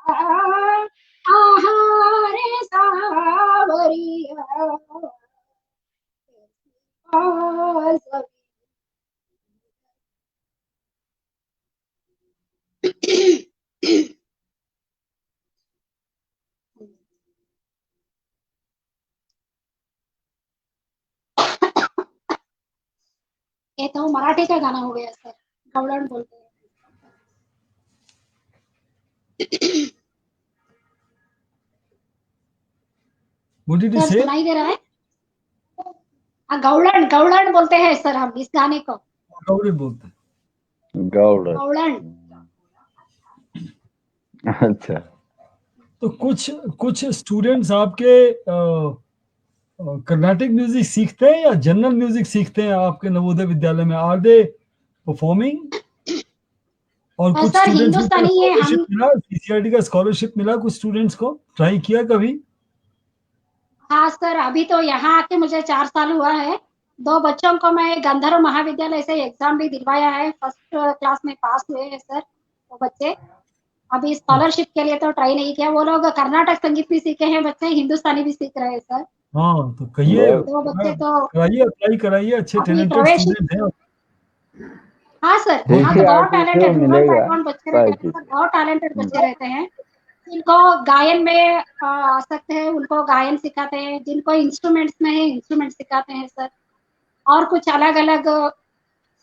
आहार सावरिया, ये तो मराठी का गाना हो गया सर, गवळण बोलते हैं। What did you sir say? सुनाई दे रहा है? गवळण गवळण बोलते हैं सर हम इस गाने को, गौरव बोलते हैं। गौड़। गवळण। अच्छा, तो कुछ स्टूडेंट्स आपके कर्नाटिक म्यूजिक सीखते हैं या जनरल म्यूजिक सीखते हैं आपके नवोदय विद्यालय में? Are they performing? और कुछ सर स्टूडेंट्स को हिंदुस्तानी है हम। स्कॉलरशिप मिला, सीसीआरटी का स्कॉलरशिप मिला कुछ स्टूडेंट्स को? ट्राई किया कभी? हाँ सर, अभी तो यहाँ आके मुझे 4 साल हुआ है। 2 बच्चों को मैं गंधर्व महाविद्यालय से एग्जाम भी दिलवाया है, फर्स्ट क्लास में पास हुए हैं सर वो बच्चे। अभी स्कॉलरशिप के लिए तो ट्राई नहीं किया। वो लोग कर्नाटक संगीत भी सीखे हैं बच्चे, हिंदुस्तानी भी सीख रहे हैं सर। हाँ तो कहिए, वो बच्चे तो कराइए, अप्लाई कराइए, अच्छे अभी टैलेंटेड प्रवेश। स्टूडेंट हैं। हाँ सर, हाँ देखिए तो बहुत आप इसको टैलेंटेड रूरल मिलेगा बैकग्राउंड बच्चे रहते हैं प्राइज। सर, बहुत टैलेंटेड बच्चे रहते हैं। जिनको गायन में आसक्त है उनको गायन सिखाते हैं, जिनको इंस्ट्रूमेंट्स में है इंस्ट्रूमेंट सिखाते हैं सर। और कुछ अलग अलग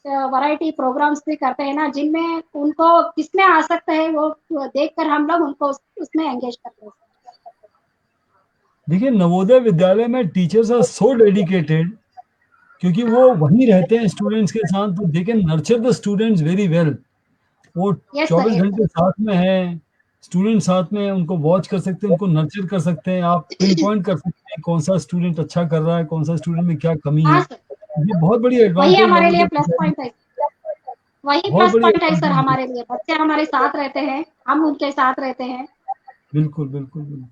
वैरायटी प्रोग्राम्स भी करते हैं ना, जिनमें उनको किसमें आसक्त है वो देखकर हम लोग उनको उसमें एंगेज करते हैं। देखिए नवोदय विद्यालय में टीचर्स आर सो डेडिकेटेड, क्योंकि वो वहीं रहते हैं स्टूडेंट्स के साथ, तो they can nurture the students very well. वो Yes, 24 sir, yes, घंटे साथ में है, स्टूडेंट साथ में, उनको वॉच कर सकते हैं, उनको नर्चर कर सकते हैं, आप पिन पॉइंट कर सकते हैं कौन सा स्टूडेंट अच्छा कर रहा है, कौन सा स्टूडेंट में क्या कमी है। हाँ सर, ये बहुत बड़ी वही एडवांटेज हमारे लिए नवोदय प्लस विद्यालय, पॉइंट है, वही बहुत प्लस बड़ी पॉइंट है सर एडवांटेज है। हमारे लिए। बच्चे हमारे साथ रहते हैं, हम उनके साथ रहते हैं। बिल्कुल बिल्कुल बिल्कुल।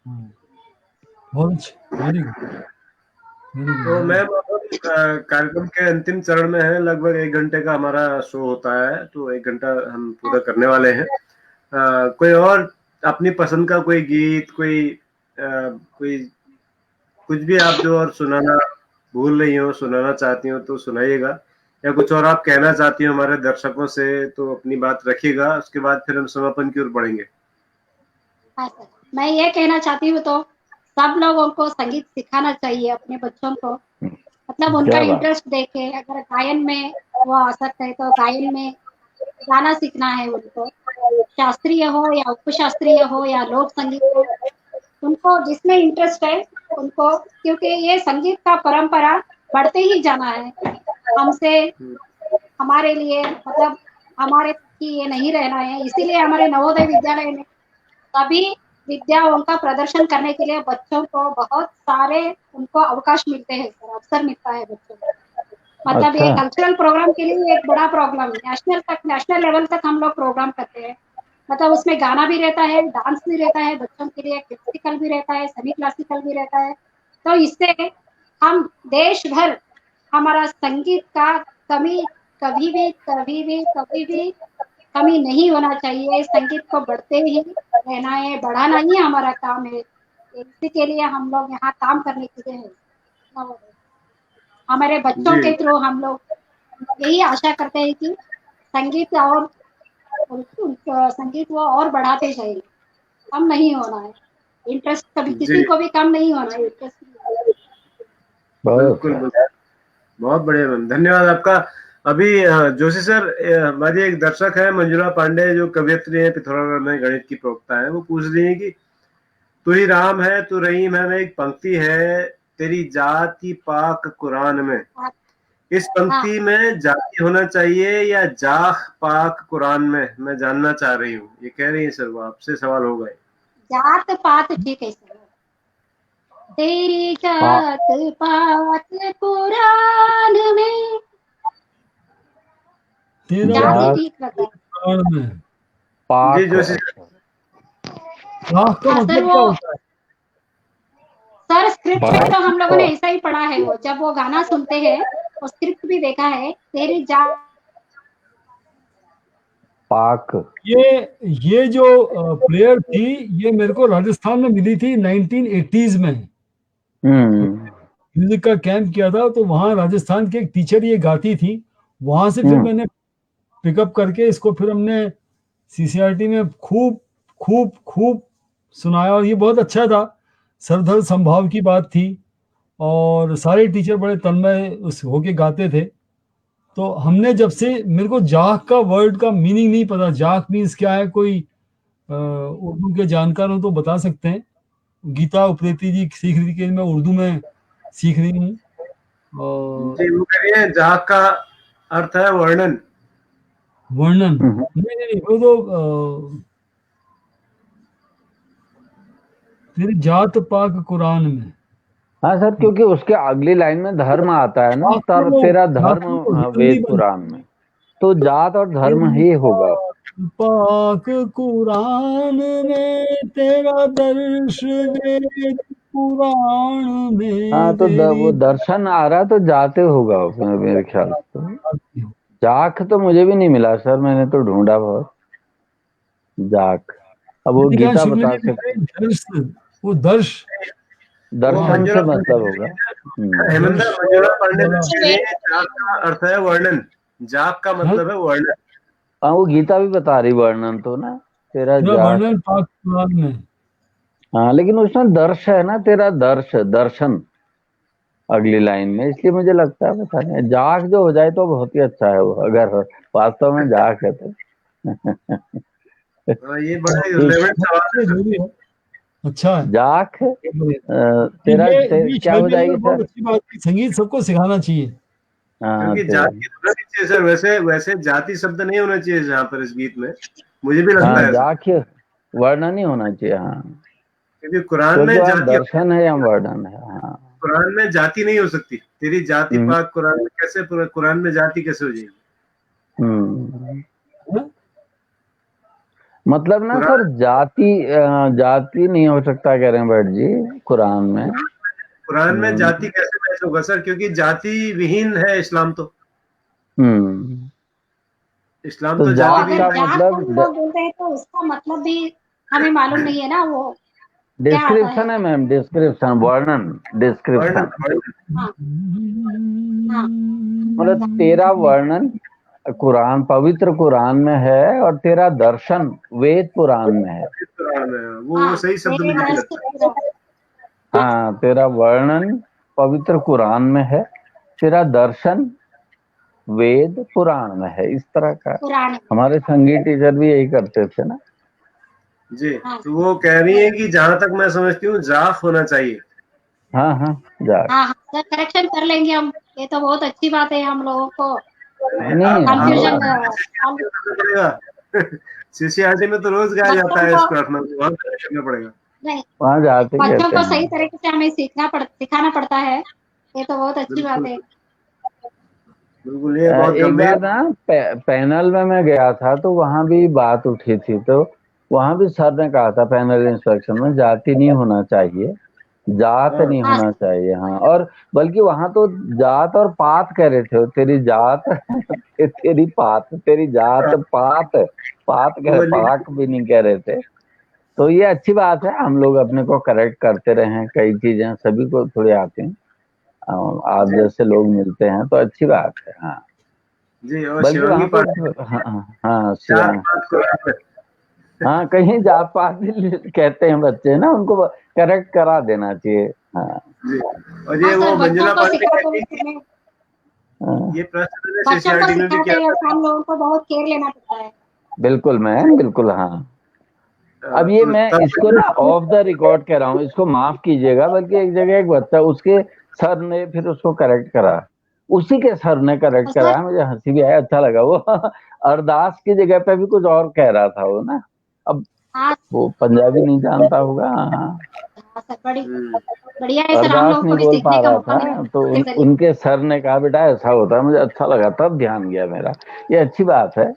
हाँ, बहुत अच्छा, वेरी गुड वेरी तो गुड। मैम कार्यक्रम के अंतिम चरण में है, लगभग 1 घंटे का हमारा शो होता है, तो 1 घंटा हम पूरा करने वाले हैं। कोई और अपनी पसंद का कोई गीत, कोई कुछ भी आप जो और सुनाना भूल रही हो, सुनाना चाहती हो तो सुनाइएगा, या कुछ और आप कहना चाहती हो हमारे दर्शकों से तो अपनी बात रखिएगा, उसके बाद फिर हम समापन की ओर बढ़ेंगे। हाँ सर, मैं ये कहना चाहती हूँ तो सब लोगों को संगीत सिखाना चाहिए अपने बच्चों को, मतलब उनका क्या बात। इंटरेस्ट देखे। अगर गायन में वो आसक्त है तो गायन में गाना सीखना है उनको, शास्त्रीय हो या उपशास्त्रीय हो या लोक संगीत हो, उनको जिसमें इंटरेस्ट है उनको, क्योंकि ये संगीत का परंपरा बढ़ते ही जाना है। हमसे हमारे लिए मतलब हमारे की ये नहीं रहना है, इसीलिए हमारे नवोदय विद्यालय में सभी विद्याओं का प्रदर्शन करने के लिए बच्चों को बहुत सारे उनको अवकाश मिलते हैं सर, अवसर मिलता है बच्चों को। मतलब ये अच्छा, कल्चरल प्रोग्राम के लिए एक बड़ा प्रोग्राम, नेशनल लेवल तक हम लोग प्रोग्राम करते हैं। मतलब उसमें गाना भी रहता है, डांस भी रहता है बच्चों के लिए, क्लासिकल भी रहता है, सेमी क्लासिकल भी रहता है। तो इससे हम देश भर हमारा संगीत का कमी कभी भी कमी नहीं होना चाहिए। संगीत को बढ़ते ही रहना है, बढ़ाना ही हमारा काम है। इसी के लिए हम लोग यहाँ काम करने के लिए है। हमारे बच्चों जी के थ्रू हम लोग यही आशा करते हैं कि संगीत और संगीत वो और बढ़ाते जाएंगे, कम नहीं होना है। इंटरेस्ट कभी जी, किसी को भी कम नहीं होना है, इंटरेस्ट। बहुत बिल्कुल अच्छा। बिल्कुल। बहुत बढ़िया मैम, धन्यवाद आपका। अभी जोशी सर, हमारी एक दर्शक है मंजुला पांडे, जो कवियत्री है, पिथौरागढ़ में गणित की प्रवक्ता है। वो पूछ रही है कि तू ही राम है तू रहीम है में एक पंक्ति है, तेरी जाति पाक कुरान में। इस पंक्ति में जाति होना चाहिए या जाख पाक कुरान में, मैं जानना चाह रही हूँ। ये कह रही है सर, वो आपसे सवाल होगा। जात पात ठीक है सर। तेरी जात पात कुरान में, तेरा जाति ठीक लगा। कुरान में पाक जी जोशी है। सर। पाक का हाँ, मतलब सर क्या वो होता है? सर स्क्रिप्ट में पाक तो हम लोगों ने ऐसा ही पढ़ा है। वो जब वो गाना सुनते हैं और स्क्रिप्ट भी देखा है, तेरी जात पाक। ये जो प्लेयर थी, ये मेरे को राजस्थान में मिली थी 1980s में। म्यूजिक का कैंप किया था, तो वहाँ राजस्थान के एक टीचर ये गाती थी। वहां से फिर मैंने पिकअप करके इसको फिर हमने सीसीआरटी में खूब खूब खूब सुनाया, और ये बहुत अच्छा था। सरधर संभाव की बात थी, और सारे टीचर बड़े तन्मय उस होके गाते थे। तो हमने जब से, मेरे को जाख का वर्ड का मीनिंग नहीं पता, जाख मीन्स क्या है, कोई उर्दू के जानकार हो तो बता सकते हैं। गीता उप्रेती जी सीख रही थी, मैं उर्दू में सीख रही हूँ। जी वो कह रही है जाख का अर्थ है वर्णन। वर्णन नहीं, वो तो तेरी जात पाक कुरान में। हाँ सर, क्योंकि उसके अगली लाइन में धर्म आता है ना, तर तेरा धर्म वेद पुराण में, तो जात और धर्म ही होगा। पाक कुरान में तेरा दर्श वेद पुराण में। हाँ, तो वो दर्शन आ रहा तो जाते होगा मेरे ख्याल से। जाख तो मुझे भी नहीं मिला सर, मैंने तो ढूंढा बहुत। जाख, अब वो गीता बता सकते। वो दर्श दर्शन से मतलब होगा। हेमंत मंजुला पांडे कह रही है जाख का अर्थ है वर्णन, जाख का मतलब है वर्णन। हाँ, वो गीता भी बता रही वर्णन तो ना, तेरा वर्णन पाक कुरान में। हाँ, लेकिन उसमें दर्श है ना, तेरा दर्श दर्शन अगली लाइन में, इसलिए मुझे लगता है पता नहीं। जाग जो हो जाए तो बहुत ही अच्छा है वो, अगर वास्तव में जाग है तो। ये बड़ा रिलेवेंट सवाल है। अच्छा है जाग तेरा क्या हो जाएगी सर? बहुत अच्छी बात है, संगीत सबको सिखाना चाहिए। क्योंकि जाति होना नहीं चाहिए सर, वैसे जाति शब्द नहीं होना चाहिए जहाँ पर इस गीत में, मुझे भी लगता है। जाग वर्णन नहीं होना चाहिए। हाँ, क्योंकि कुरान में जाति दर्शन है या वर्णन है। हाँ, कुरान में जाति नहीं हो सकती। तेरी जाति पाक कुरान में कैसे, कुरान में जाति कैसे हो जाएगी? मतलब ना सर, जाति नहीं हो सकता कह रहे हैं भट्ट जी कुरान में। कुरान में जाति कैसे मैच होगा सर, क्योंकि जाति विहीन है इस्लाम तो। इस्लाम तो जाति का मतलब बोलते हैं तो उसका मतलब भी हमें मालूम नहीं है ना। वो डिस्क्रिप्शन है मैम, डिस्क्रिप्शन, वर्णन, डिस्क्रिप्शन। मतलब तेरा वर्णन कुरान, पवित्र कुरान में है, और तेरा दर्शन वेद पुराण में है। वो सही शब्द मुझे नहीं लगता। हाँ, तेरा वर्णन पवित्र कुरान में है, तेरा दर्शन वेद पुराण में है। इस तरह का हमारे संगीत टीचर भी यही करते थे ना जी। तो वो कह रही है कि जहां तक मैं समझती हूँ जाफ होना चाहिए। हाँ हाँ, जाफ। हाँ सर, करेक्शन कर लेंगे हम। ये तो बहुत अच्छी बात है, हम लोगों को कंफ्यूजन सीसीआरटी में तो रोज गाया जाता है इस प्रार्थना को, वहां करना पड़ेगा। नहीं, वहां जाते बच्चों को सही तरीके से हमें सिखाना पड़ता है। ये तो बहुत अच्छी बात है। बिल्कुल, ये बहुत एक बार ना पैनल में मैं गया था, तो वहां भी बात उठी थी, तो वहां भी सर ने कहा था पैनल इंस्ट्रक्शन में जाति नहीं होना चाहिए, जात नहीं होना चाहिए। हाँ, और बल्कि वहां तो जात और पात कह रहे थे, तेरी जात तेरी पात, तेरी जात पात, पात कह, पाक भी नहीं कह रहे थे। तो ये अच्छी बात है, हम लोग अपने को करेक्ट करते रहे हैं। कई चीजें सभी को थोड़ी आती हैं, आप जैसे लोग मिलते हैं तो अच्छी बात है। हाँ जी, और बल्कि वहाँ पर हाँ कहीं जात पात कहते हैं बच्चे ना, उनको करेक्ट करा देना चाहिए। हाँ जी। और ये वो मंजुला पांडे ये प्रश्न मैंने बच्चों को CCRT में भी सिखाते किया हैं हम लोगों को बहुत केयर लेना पड़ता है। बिल्कुल मैम, बिल्कुल हाँ। था। अब ये तो मैं तब इसको ना ऑफ द रिकॉर्ड कह रहा हूँ, इसको माफ कीजिएगा, बल्कि एक जगह एक बच्चा, उसके सर ने फिर उसको करेक्ट करा, उसी के सर ने करेक्ट सर करा, मुझे हंसी भी आया, अच्छा लगा। वो अरदास की जगह पे भी कुछ और कह रहा था वो ना, अब हाँ वो पंजाबी नहीं जानता होगा। हाँ, हाँ सर, बड़ी हम्म, बढ़िया है सर, हम अरदास लोगों को नहीं भी बोल पा सीखने का रहा मौका मिला था, तो आपके जरिए। उनके सर ने कहा बेटा ऐसा होता है, मुझे अच्छा लगा, तब ध्यान गया मेरा। ये अच्छी बात है,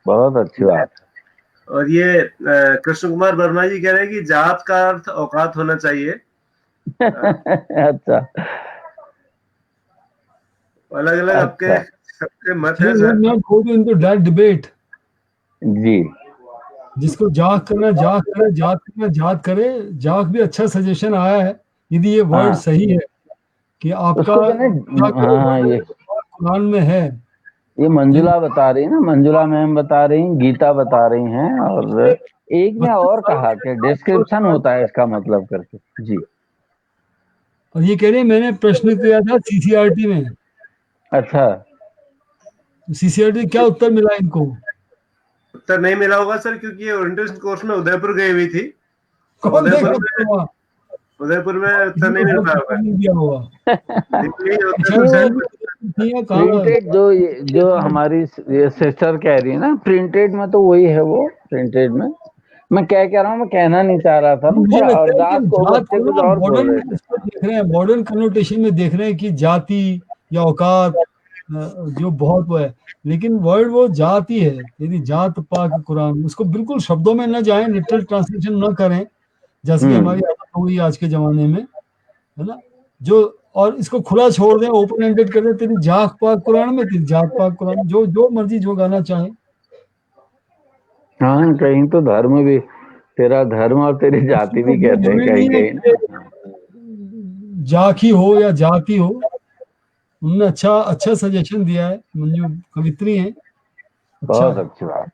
बहुत अच्छी बात और ये कृष्ण कुमार वर्मा जी कह रहे हैं कि जात का अर्थ औकात होना चाहिए। है। अच्छा अलग अलग आपके अच्छा सबके मत Sir, है let's sir. not go into that debate. जी, जिसको जाग करना जाग करे, जात करना जात करे। जाग भी अच्छा सजेशन आया है, यदि ये वर्ड हाँ सही है कि आपका उसको मैंने, पूजा करो, हाँ वर्णन ये करो, कुरान में है। ये मंजुला बता रही है ना, मंजुला मैम बता रही, गीता बता रही हैं, और एक ने 32 और साल कहा से कि आप डिस्क्रिप्शन होता है इसका मतलब करके। जी और ये कह रहे हैं मैंने प्रश्न किया था सीसीआरटी में, अच्छा, सीसीआरटी क्या उत्तर मिला इनको? उत्तर नहीं मिला होगा सर, क्योंकि ये ओरिएंटेशन कोर्स में उदयपुर गई हुई थी, तो कौन देगा उदयपुर में उत्तर नहीं मिल पाया होगा। दिया होगा? दिल्ली अच्छा उत्तर नहीं से वो थी या कहाँ? प्रिंटेड, जो हमारी ये सिस्टर कह रही है ना, प्रिंटेड में तो वही है, वो प्रिंटेड में। मैं क्या कह रहा हूँ, मैं कहना नहीं चाह रहा था ना, मुझे पर लगता है कि अरदास हम को जात बच्चे को कुछ ना और बोल मॉडर्न रहे थे। इसको देख रहे हैं, मॉडर्न कनोटेशन में देख रहे हैं कि जाति या औकात जो बहुत वो है, लेकिन वर्ड वो जात ही है। यदि जात पाक कुरान, उसको बिल्कुल शब्दों में न जाएं, लिटरल ट्रांसलेशन न करें, जैसे कि हमारी आदत हो गई आज के जमाने में, है ना, जो, और इसको खुला छोड़ दें, ओपन एंडेड कर दें, तेरी जात पाक कुरान में, तेरी जात पाक कुरान, जो जो मर्जी जो गाना चाहे। हाँ कहीं तो धर्म भी, तेरा धर्म और तेरी जाति भी ये कहते हैं जरूरी कहीं नहीं है कहीं कि ना। जाखी हो या जाति हो। उन्होंने अच्छा अच्छा सजेशन दिया है, मंजू कवित्री है, अच्छा बहुत है, अच्छी बात।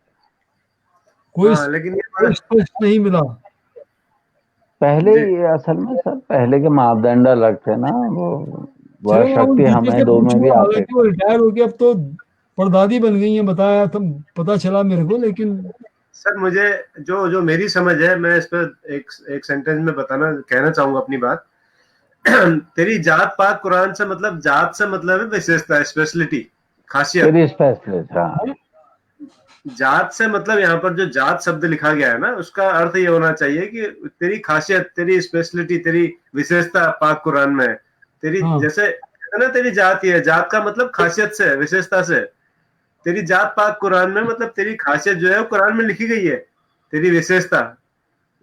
कोई हाँ, लेकिन ये कोई स्पष्ट नहीं मिला। पहले जी ये असल में सर, पहले के मापदंड अलग थे ना, वो वह चलो मैं उन शक्ति टीचर हमें से दो में भी पूछूंगा, आते हालांकि वो रिटायर हो गए, अब तो परदादी बन गई है, बताया था, पता चला मेरे को, लेकिन सर, मुझे जो जो मेरी समझ है, मैं इस पर एक सेंटेंस में कहना चाहूंगा अपनी बात। तेरी जात पाक कुरान से मतलब, जात से मतलब है विशेषता, स्पेशलिटी, खासियत। तेरी स्पेशलिस्ट। हाँ जात से मतलब यहाँ पर जो जात शब्द लिखा गया है ना, उसका अर्थ ये होना चाहिए कि तेरी खासियत, तेरी स्पेशलिटी, तेरी विशेषता पाक कुरान में है। तेरी हाँ जैसे है ना, तेरी जात ही है, जात का मतलब खासियत से, विशेषता से। तेरी जात पाक कुरान में मतलब तेरी खासियत जो है वो कुरान में लिखी गई है, तेरी विशेषता,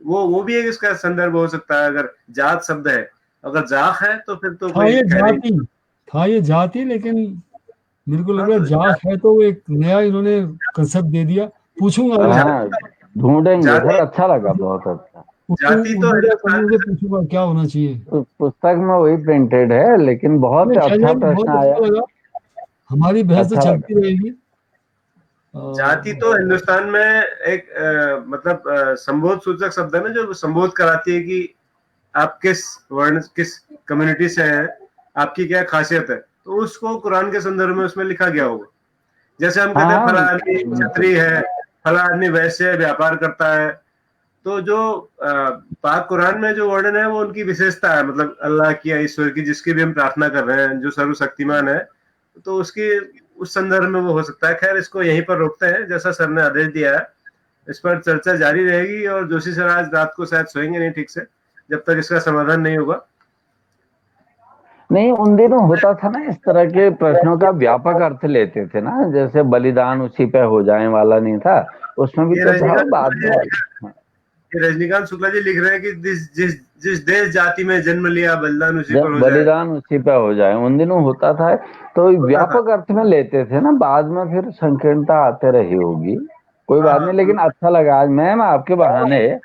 वो भी एक इसका संदर्भ हो सकता है, अगर जात शब्द है। अगर जाख है तो फिर तो था कोई ये खैर ही। जाति, था ये जाति, लेकिन मेरे को लग हाँ रहा है तो जात है तो वो एक नया इन्होंने कंसेप्ट दे दिया। पूछूंगा मैं, हाँ ढूंढेंगे सर, जाति, अच्छा लगा, बहुत अच्छा। उर्दू जाति तो उर्दू का हिंदुस्तान कवियों से पूछूंगा क्या होना चाहिए। उस पुस्तक में वही प्रिंटेड है, लेकिन बहुत नहीं, अच्छा चलिए, प्रश्न बहुत आया, अच्छा लगा, हमारी बहस तो अच्छा लगा। चलती रहेगी। जाति तो हिंदुस्तान में एक मतलब संबोध सूचक शब्द है ना, जो संबोध कराती है कि आप किस वर्ण, किस कम्युनिटी से हैं, आपकी क्या खासियत है, तो उसको कुरान के संदर्भ में उसमें लिखा गया होगा। जैसे हम कहते हैं हाँ फला आदमी बिल्कुल। क्षत्रिय है, फला आदमी वैश्य है, व्यापार करता है, तो जो पाक कुरान में जो वर्णन है वो उनकी विशेषता है, मतलब अल्लाह की या ईश्वर की, जिसकी भी हम प्रार्थना कर रहे हैं, जो सर्वशक्तिमान है, तो उसकी उस संदर्भ में वो हो सकता है। खैर, इसको यहीं पर रोकते हैं, जैसा सर ने आदेश दिया है, इस पर चर्चा जारी रहेगी, और जोशी सर आज रात को शायद सोएंगे नहीं ठीक से, जब तक इसका समाधान नहीं होगा। नहीं उन दिनों होता था ना, इस तरह के प्रश्नों का व्यापक अर्थ लेते थे ना, जैसे बलिदान उसी पे हो जाए वाला नहीं था, उसमें भी ये तो था, वो बाद में। रजनीकांत शुक्ला जी लिख रहे हैं कि जिस जिस जिस देश जाति में जन्म लिया, बलिदान उसी पर हो जाए। बलिदान उसी पे हो जाए, उन दिनों होता था, तो होता था। व्यापक अर्थ में लेते थे ना, बाद में फिर संकीर्णता आते रही होगी, कोई बात हाँ, नहीं। लेकिन अच्छा लगा आज मैम आपके बहाने,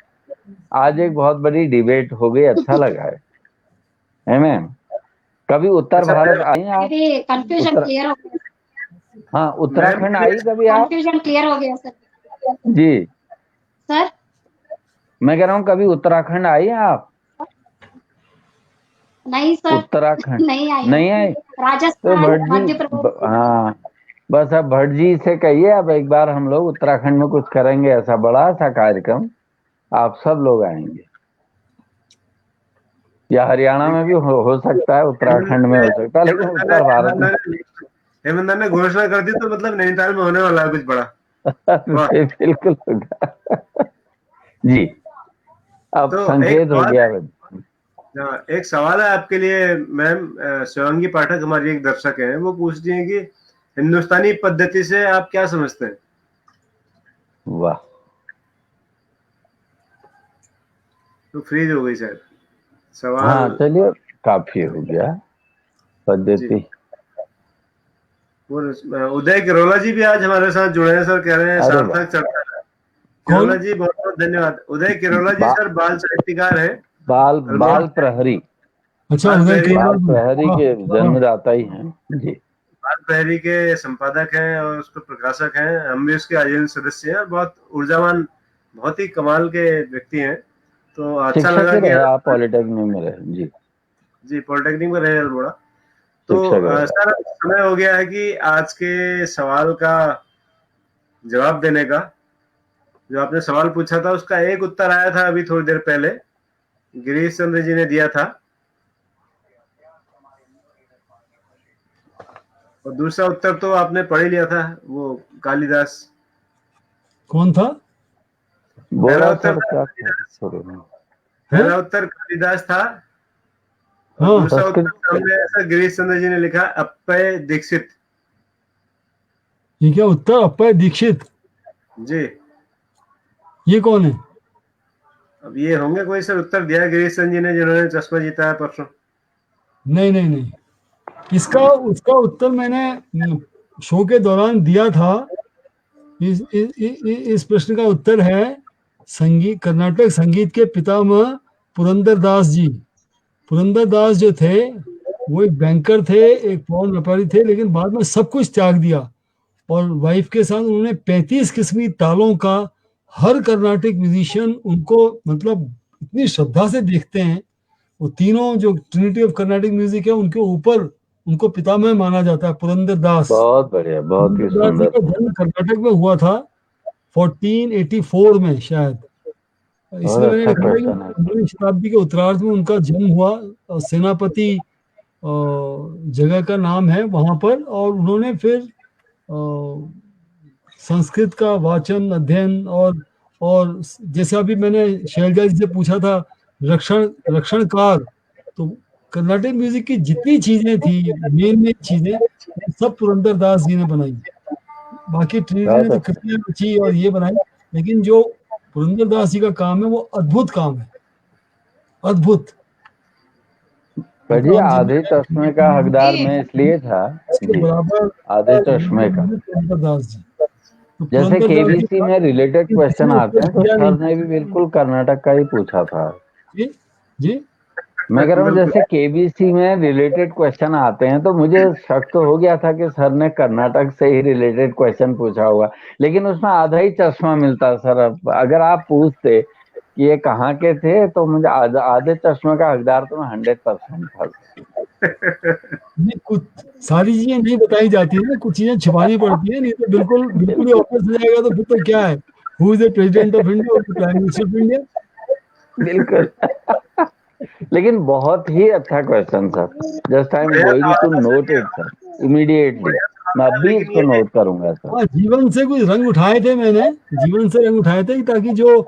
आज एक बहुत बड़ी डिबेट हो गई, अच्छा लगा है मैम। कभी उत्तर अच्छा भारत मैम, आई आप? मेरी कंफ्यूजन उत्तर, क्लियर हो गया, हाँ मैम उत्तराखंड के लिए आई कभी आप? कंफ्यूजन क्लियर हो गया सर। जी, सर मैं कह रहा हूँ कभी उत्तराखंड आई हैं आप? नहीं सर, उत्तराखंड नहीं आई नहीं हूँ। आए तो राजस्थान, भट्ट मध्य जी प्रदेश। हाँ, बस अब भट्ट जी से कहिए, अब एक बार हम लोग उत्तराखंड में कुछ करेंगे, ऐसा बड़ा सा कार्यक्रम, आप सब लोग आएंगे, या हरियाणा में भी हो सकता है, उत्तराखंड में हो सकता है, लेकिन उत्तर भारत में हेमंत ने घोषणा कर दी तो मतलब नैनीताल में होने वाला है कुछ बड़ा। वाह। बिल्कुल होगा। जी, अब तो संकेत हो गया भाई। एक सवाल है आपके लिए मैम, शिवांगी पाठक हमारी एक दर्शक है, वो पूछती हैं कि हिंदुस्तानी पद्धति से आप क्या समझते हैं? वाह, तो फ्रीज हो गई शायद सवाल। हाँ चलिए, काफी हो गया पद्धति। वो उदय किरोला जी भी आज हमारे साथ जुड़े हैं सर, कह रहे हैं अरे वाह। सार्थक चर्चा है। कौन? किरोला जी बहुत बहुत धन्यवाद। उदय किरोला जी सर बाल साहित्यकार है, बाल प्रहरी, अच्छा, बाल उदय प्रहरी, बाल केवल। प्रहरी हाँ, के हाँ, जन्मदाता ही हैं जी। बाल प्रहरी के संपादक हैं और उसके प्रकाशक हैं, हम भी उसके आजीवन सदस्य हैं। बहुत ऊर्जावान, बहुत ही कमाल के व्यक्ति हैं। तो अच्छा शिक्षक लगा ही कि रहे आप, पॉलिटेक्निक में रहे जी, जी पॉलिटेक्निक में रहे अल्मोड़ा। तो शिक्षक रहे। सर समय हो गया है कि आज के सवाल का जवाब देने का। जो आपने सवाल पूछा था उसका एक उत्तर आया था अभी थोड़ी देर पहले, गिरीश चंद्र जी ने दिया था, और दूसरा उत्तर तो आपने पढ़ ही लिया था, वो कालिदास। कौन था? पहला बोला उत्तर सर था क्या हैं? पहला उत्तर कालिदास था, और हाँ, दूसरा उत्तर संस्कृत। सामने ऐसा गिरीश चंद्र जी ने लिखा अप्पय दीक्षित ये क्या उत्तर? अप्पय दीक्षित? जी। ये कौन है? अब ये होंगे कोई सर उत्तर दिया गिरीश चंद्र जी ने, जिन्होंने चश्मा जीता है परसों। नहीं नहीं नहीं, उसका उत्तर मैंने शो के दौरान दिया था। इस प्रश्न का उत्तर है कर्नाटक संगीत के पितामह पुरंदर दास जी। पुरंदर दास जो थे वो एक बैंकर थे, एक पौन व्यापारी थे, लेकिन बाद में सब कुछ त्याग दिया और वाइफ के साथ उन्होंने 35 किस्मी तालों का, हर कर्नाटिक म्यूजिशियन उनको मतलब इतनी श्रद्धा से देखते हैं। वो तीनों जो ट्रिनिटी ऑफ कर्नाटिक म्यूजिक है उनके ऊपर उनको पितामह माना जाता है, पुरंदर दास। बहुत बढ़िया, बहुत ही पुरंदर दास जी सुंदर। का जन्म कर्नाटक में हुआ था 1484 में शायद। इसमें और मैंने अच्छा लिखा है कि क्वेश्चन है। 15वीं शताब्दी के उत्तरार्ध में उनका जन्म हुआ, और सेनापति जगह का नाम है वहां पर, और उन्होंने फिर संस्कृत का वाचन अध्ययन और जैसे अभी मैंने शैलजा जी से पूछा था रक्षणकार, तो कर्नाटिक म्यूजिक की जितनी चीजें थी, मेन चीजें, सब पुरंदर दास जी ने बनाई। बाकी ट्रिनिटी ने तो कृतियां रची और ये बनाई, लेकिन जो पुरंदर दास जी का काम है वो अद्भुत काम है, अद्भुत। जी आधे चश्मे का हकदार मैं इसलिए था जी, बराबर आधे चश्मे का। पुरंदर दास जी। तो जैसे पुरंदर दास जी केबीसी में रिलेटेड क्वेश्चन आते हैं, तो दिया सर नहीं। ने भी बिल्कुल कर्नाटक का ही पूछा था जी जी, मैं कह रहा हूँ जैसे केबीसी में रिलेटेड क्वेश्चन आते हैं, तो मुझे शक तो हो गया था कि सर ने कर्नाटक से ही रिलेटेड क्वेश्चन पूछा होगा, लेकिन उसमें आधा ही चश्मा मिलता सर। अगर आप पूछते कि ये कहाँ के थे, तो मुझे आधे चश्मे का हकदार तो मैं 100% था। नहीं, कुछ सारी चीजें नहीं बताई जाती है ना, कुछ चीजें छिपानी पड़ती है, नहीं तो बिल्कुल बिल्कुल ही ऑफिस हो जाएगा, तो फिर तो क्या है, who is the president of India, prime minister of India. बिल्कुल। लेकिन बहुत ही अच्छा question sir, just I am going to note it sir immediately. मैं अभी इसको नोट करूंगा सर। हाँ, जीवन से कुछ रंग उठाए थे मैंने, जीवन से रंग उठाए थे, ताकि जो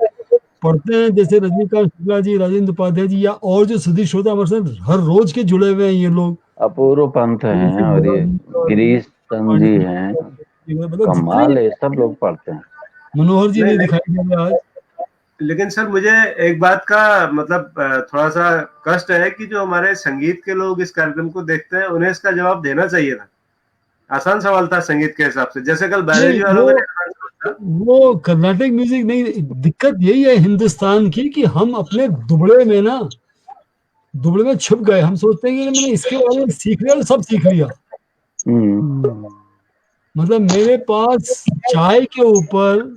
पढ़ते हैं जैसे रजनीकांत शुक्ला जी, राजेंद्र उपाध्याय जी, या और जो सुधीर श्रोता हमारे साथ हर रोज के जुड़े हुए हैं ये लोग, अपूर्व पंथ हैं और ये गिरीश चंद जी हैं, मतलब कमाल है, सब लोग पढ़ते हैं। मनोहर जी ने दिखाई दिया आज। लेकिन सर मुझे एक बात का मतलब थोड़ा सा कष्ट है कि जो हमारे संगीत के लोग इस कार्यक्रम को देखते हैं, उन्हें इसका जवाब देना चाहिए था। आसान सवाल था संगीत के हिसाब से, जैसे कल बैरेजी वालों ने। वो कर्नाटिक म्यूजिक नहीं, दिक्कत यही है हिंदुस्तान की कि हम अपने दुबड़े में छुप गए। हम सोचते हैं कि मैंने इसके बारे में सीख लिया, सब सीख लिया। मतलब मेरे पास चाय के ऊपर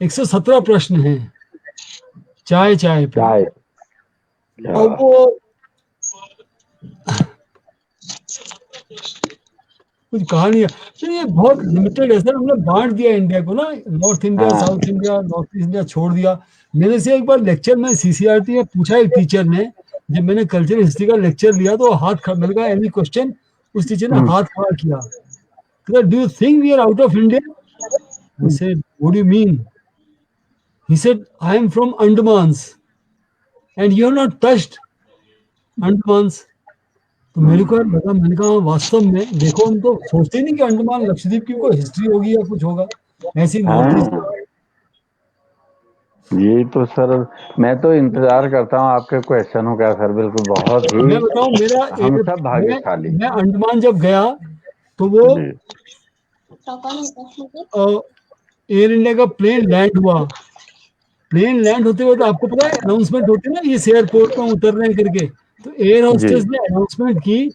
117 प्रश्न हैं, चाय पे। और वो कुछ कहा नहीं है। तो ये बहुत लिमिटेड है सर, हमने बांट दिया इंडिया को ना, नॉर्थ इंडिया, हाँ। South India, north east India छोड़ दिया। मेरे से एक बार लेक्चर में सीसीआरटी में पूछा एक टीचर ने, जब मैंने कल्चरल हिस्ट्री का लेक्चर लिया तो मैंने कहा एनी क्वेश्चन, उस टीचर ने हाथ खड़ा किया, do you think we are out of India? I said, what do you mean? He said, I am from Andamans and you have not touched Andamans. तो मेरे को लगा, मैंने कहा वास्तव में देखो, हम तो सोचते नहीं कि अंडमान लक्षद्वीप की कोई हिस्ट्री होगी या कुछ होगा, ऐसी नॉर्थ ईस्ट। ये तो सर मैं तो इंतजार करता हूँ आपके क्वेश्चनों का सर, बिल्कुल बहुत ही। मैं बताऊं, मेरा हम सब भाग्यशाली। मैं अंडमान जब गया तो वो एयर इंडिया का प्लेन लैंड हुआ। प्लेन लैंड होते हुए तो आपको पता है अनाउंसमेंट होती है ना, इस एयरपोर्ट में उतर रहे हैं करके, तो एयर होस्टेस ने अनाउंसमेंट की,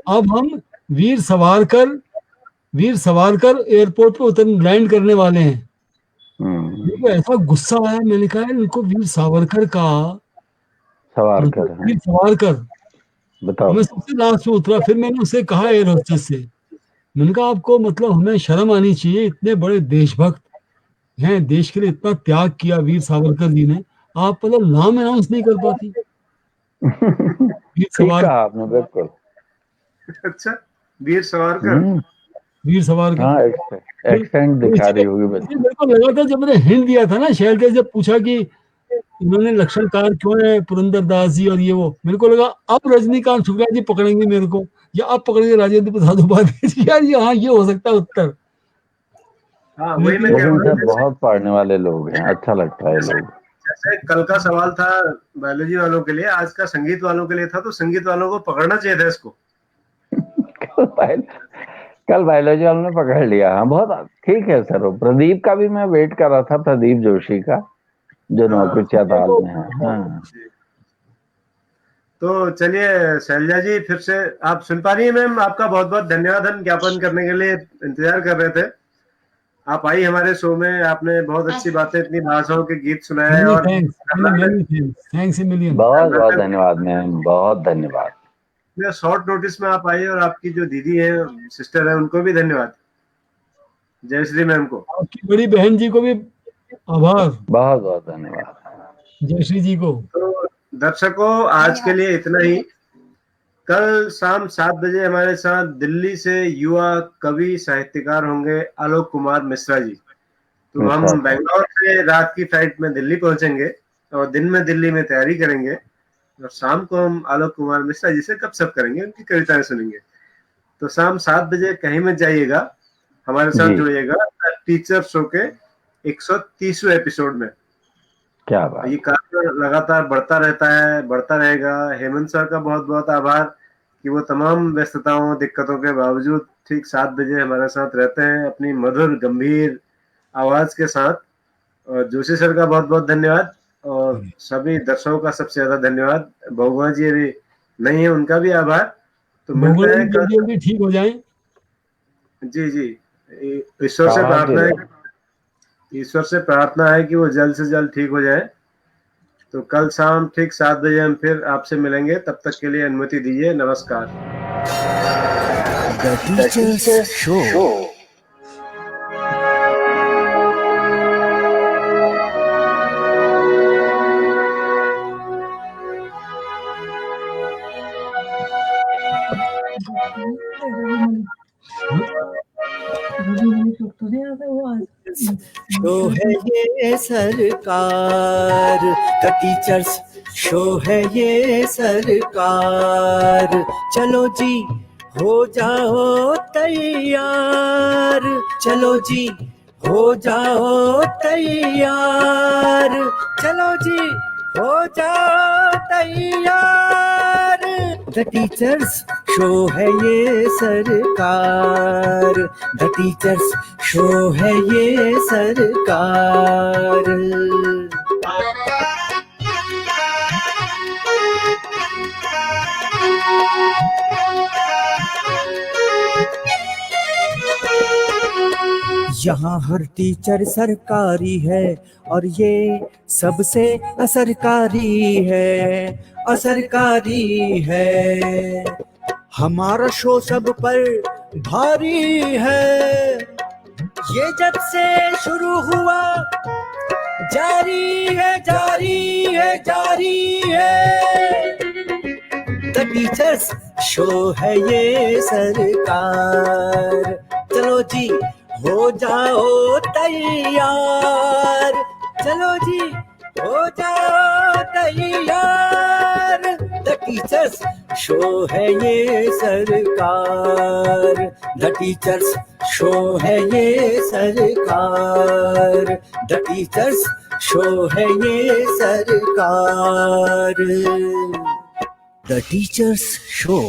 अब हम वीर सावरकर एयरपोर्ट पे लैंड करने वाले हैं। मेरे को ऐसा गुस्सा आया, मैंने कहा इनको वीर सावरकर बताओ। मैं सबसे लास्ट में उतरा, फिर मैंने उससे कहा एयर होस्टेस से, मैंने कहा आपको मतलब हमें शर्म आनी चाहिए, इतने बड़े देशभक्त हैं, देश के लिए इतना त्याग किया वीर सावरकर जी ने, आप मतलब नाम अनाउंस नहीं कर पाती। ठीक कहा आपने, बिल्कुल। अच्छा, वीर सावरकर हाँ, एक्सेंट दिखा रही होगी बच्ची। मेरे को लगा था जब मैंने हिंट दिया था ना, शैलजा जब पूछा कि इन्होंने लक्षणकार क्यों है पुरंदरदास जी और ये वो, मेरे को लगा अब रजनीकांत शुक्ला जी पकड़ेंगे मेरे को, या अब पकड़ेंगे राजेंद्र प्रसाद उपाध्याय जी, यार ये हाँ ये हो सकता है उत्तर। हाँ, वही मैं लेकिन सर बहुत पढ़ने वाले लोग हैं, अच्छा लगता है लोग। जैसे कल का सवाल था बायोलॉजी वालों के लिए, आज का संगीत वालों के लिए था, तो संगीत वालों को पकड़ना चाहिए था इसको। कल बायोलॉजी वालों ने पकड़ लिया। हाँ बहुत ठीक है सर। प्रदीप का भी मैं वेट कर रहा था, प्रदीप जोशी का, जो नौकुचिया ताल में है। हाँ। तो चलिए शैलजा जी, फिर से आप सुन पा रही है मैम? आपका बहुत बहुत धन्यवाद, हम ज्ञापन करने के लिए इंतजार कर रहे थे। आप आई हमारे शो में, आपने बहुत अच्छी बातें, इतनी भाषाओं के गीत सुनाए, और बहुत बहुत धन्यवाद मैम, बहुत धन्यवाद। शॉर्ट नोटिस में आप आई, और आपकी जो दीदी है, सिस्टर है, उनको भी धन्यवाद, जयश्री मैम को। आपकी बड़ी बहन जी को भी आभार, बहुत बहुत धन्यवाद जयश्री जी को। तो दर्शकों, आज के लिए इतना ही। कल शाम 7 बजे हमारे साथ दिल्ली से युवा कवि साहित्यकार होंगे आलोक कुमार मिश्रा जी। तो हम बेंगलोर से रात की फ्लाइट में दिल्ली पहुंचेंगे, और दिन में दिल्ली में तैयारी करेंगे, और शाम को हम आलोक कुमार मिश्रा जी से गपशप करेंगे, उनकी कविताएं सुनेंगे। तो शाम 7 बजे कहीं मत जाइएगा, हमारे साथ जुड़िएगा टीचर शो के 130वें एपिसोड में। क्या बात। ये कार्य लगातार बढ़ता रहता है, बढ़ता रहेगा। हेमंत सर का बहुत बहुत आभार कि वो तमाम व्यस्तताओं, दिक्कतों के बावजूद ठीक 7 बजे हमारे साथ रहते हैं अपनी मधुर गंभीर आवाज के साथ। और जोशी सर का बहुत बहुत धन्यवाद, और सभी दर्शकों का सबसे ज्यादा धन्यवाद। बहुगुणा जी अभी नहीं है, उनका भी आभार। तो मिलते हैं कल, जल्दी ठीक हो जाए। जी जी, ईश्वर से प्रार्थना है कि वो जल्द से जल्द ठीक हो जाए। तो कल शाम ठीक 7 बजे हम फिर आपसे मिलेंगे, तब तक के लिए अनुमति दीजिए, नमस्कार। The Teachers Show। शो है ये सरकार, द टीचर्स शो है ये सरकार। चलो जी हो जाओ तैयार, चलो जी हो जाओ तैयार, चलो जी हो जाओ तैयार। द टीचर्स शो है ये सरकार, द टीचर्स शो है ये सरकार। यहाँ हर टीचर सरकारी है और ये सबसे असरकारी है। असरकारी है, हमारा शो सब पर भारी है, ये जब से शुरू हुआ जारी है, जारी है, जारी है। द टीचर्स शो है ये सरकार, चलो जी हो जाओ तैयार, चलो जी हो जाओ तैयार। द टीचर्स शो है ये सरकार, द टीचर्स शो है ये सरकार, द टीचर्स शो है ये सरकार, द टीचर्स शो।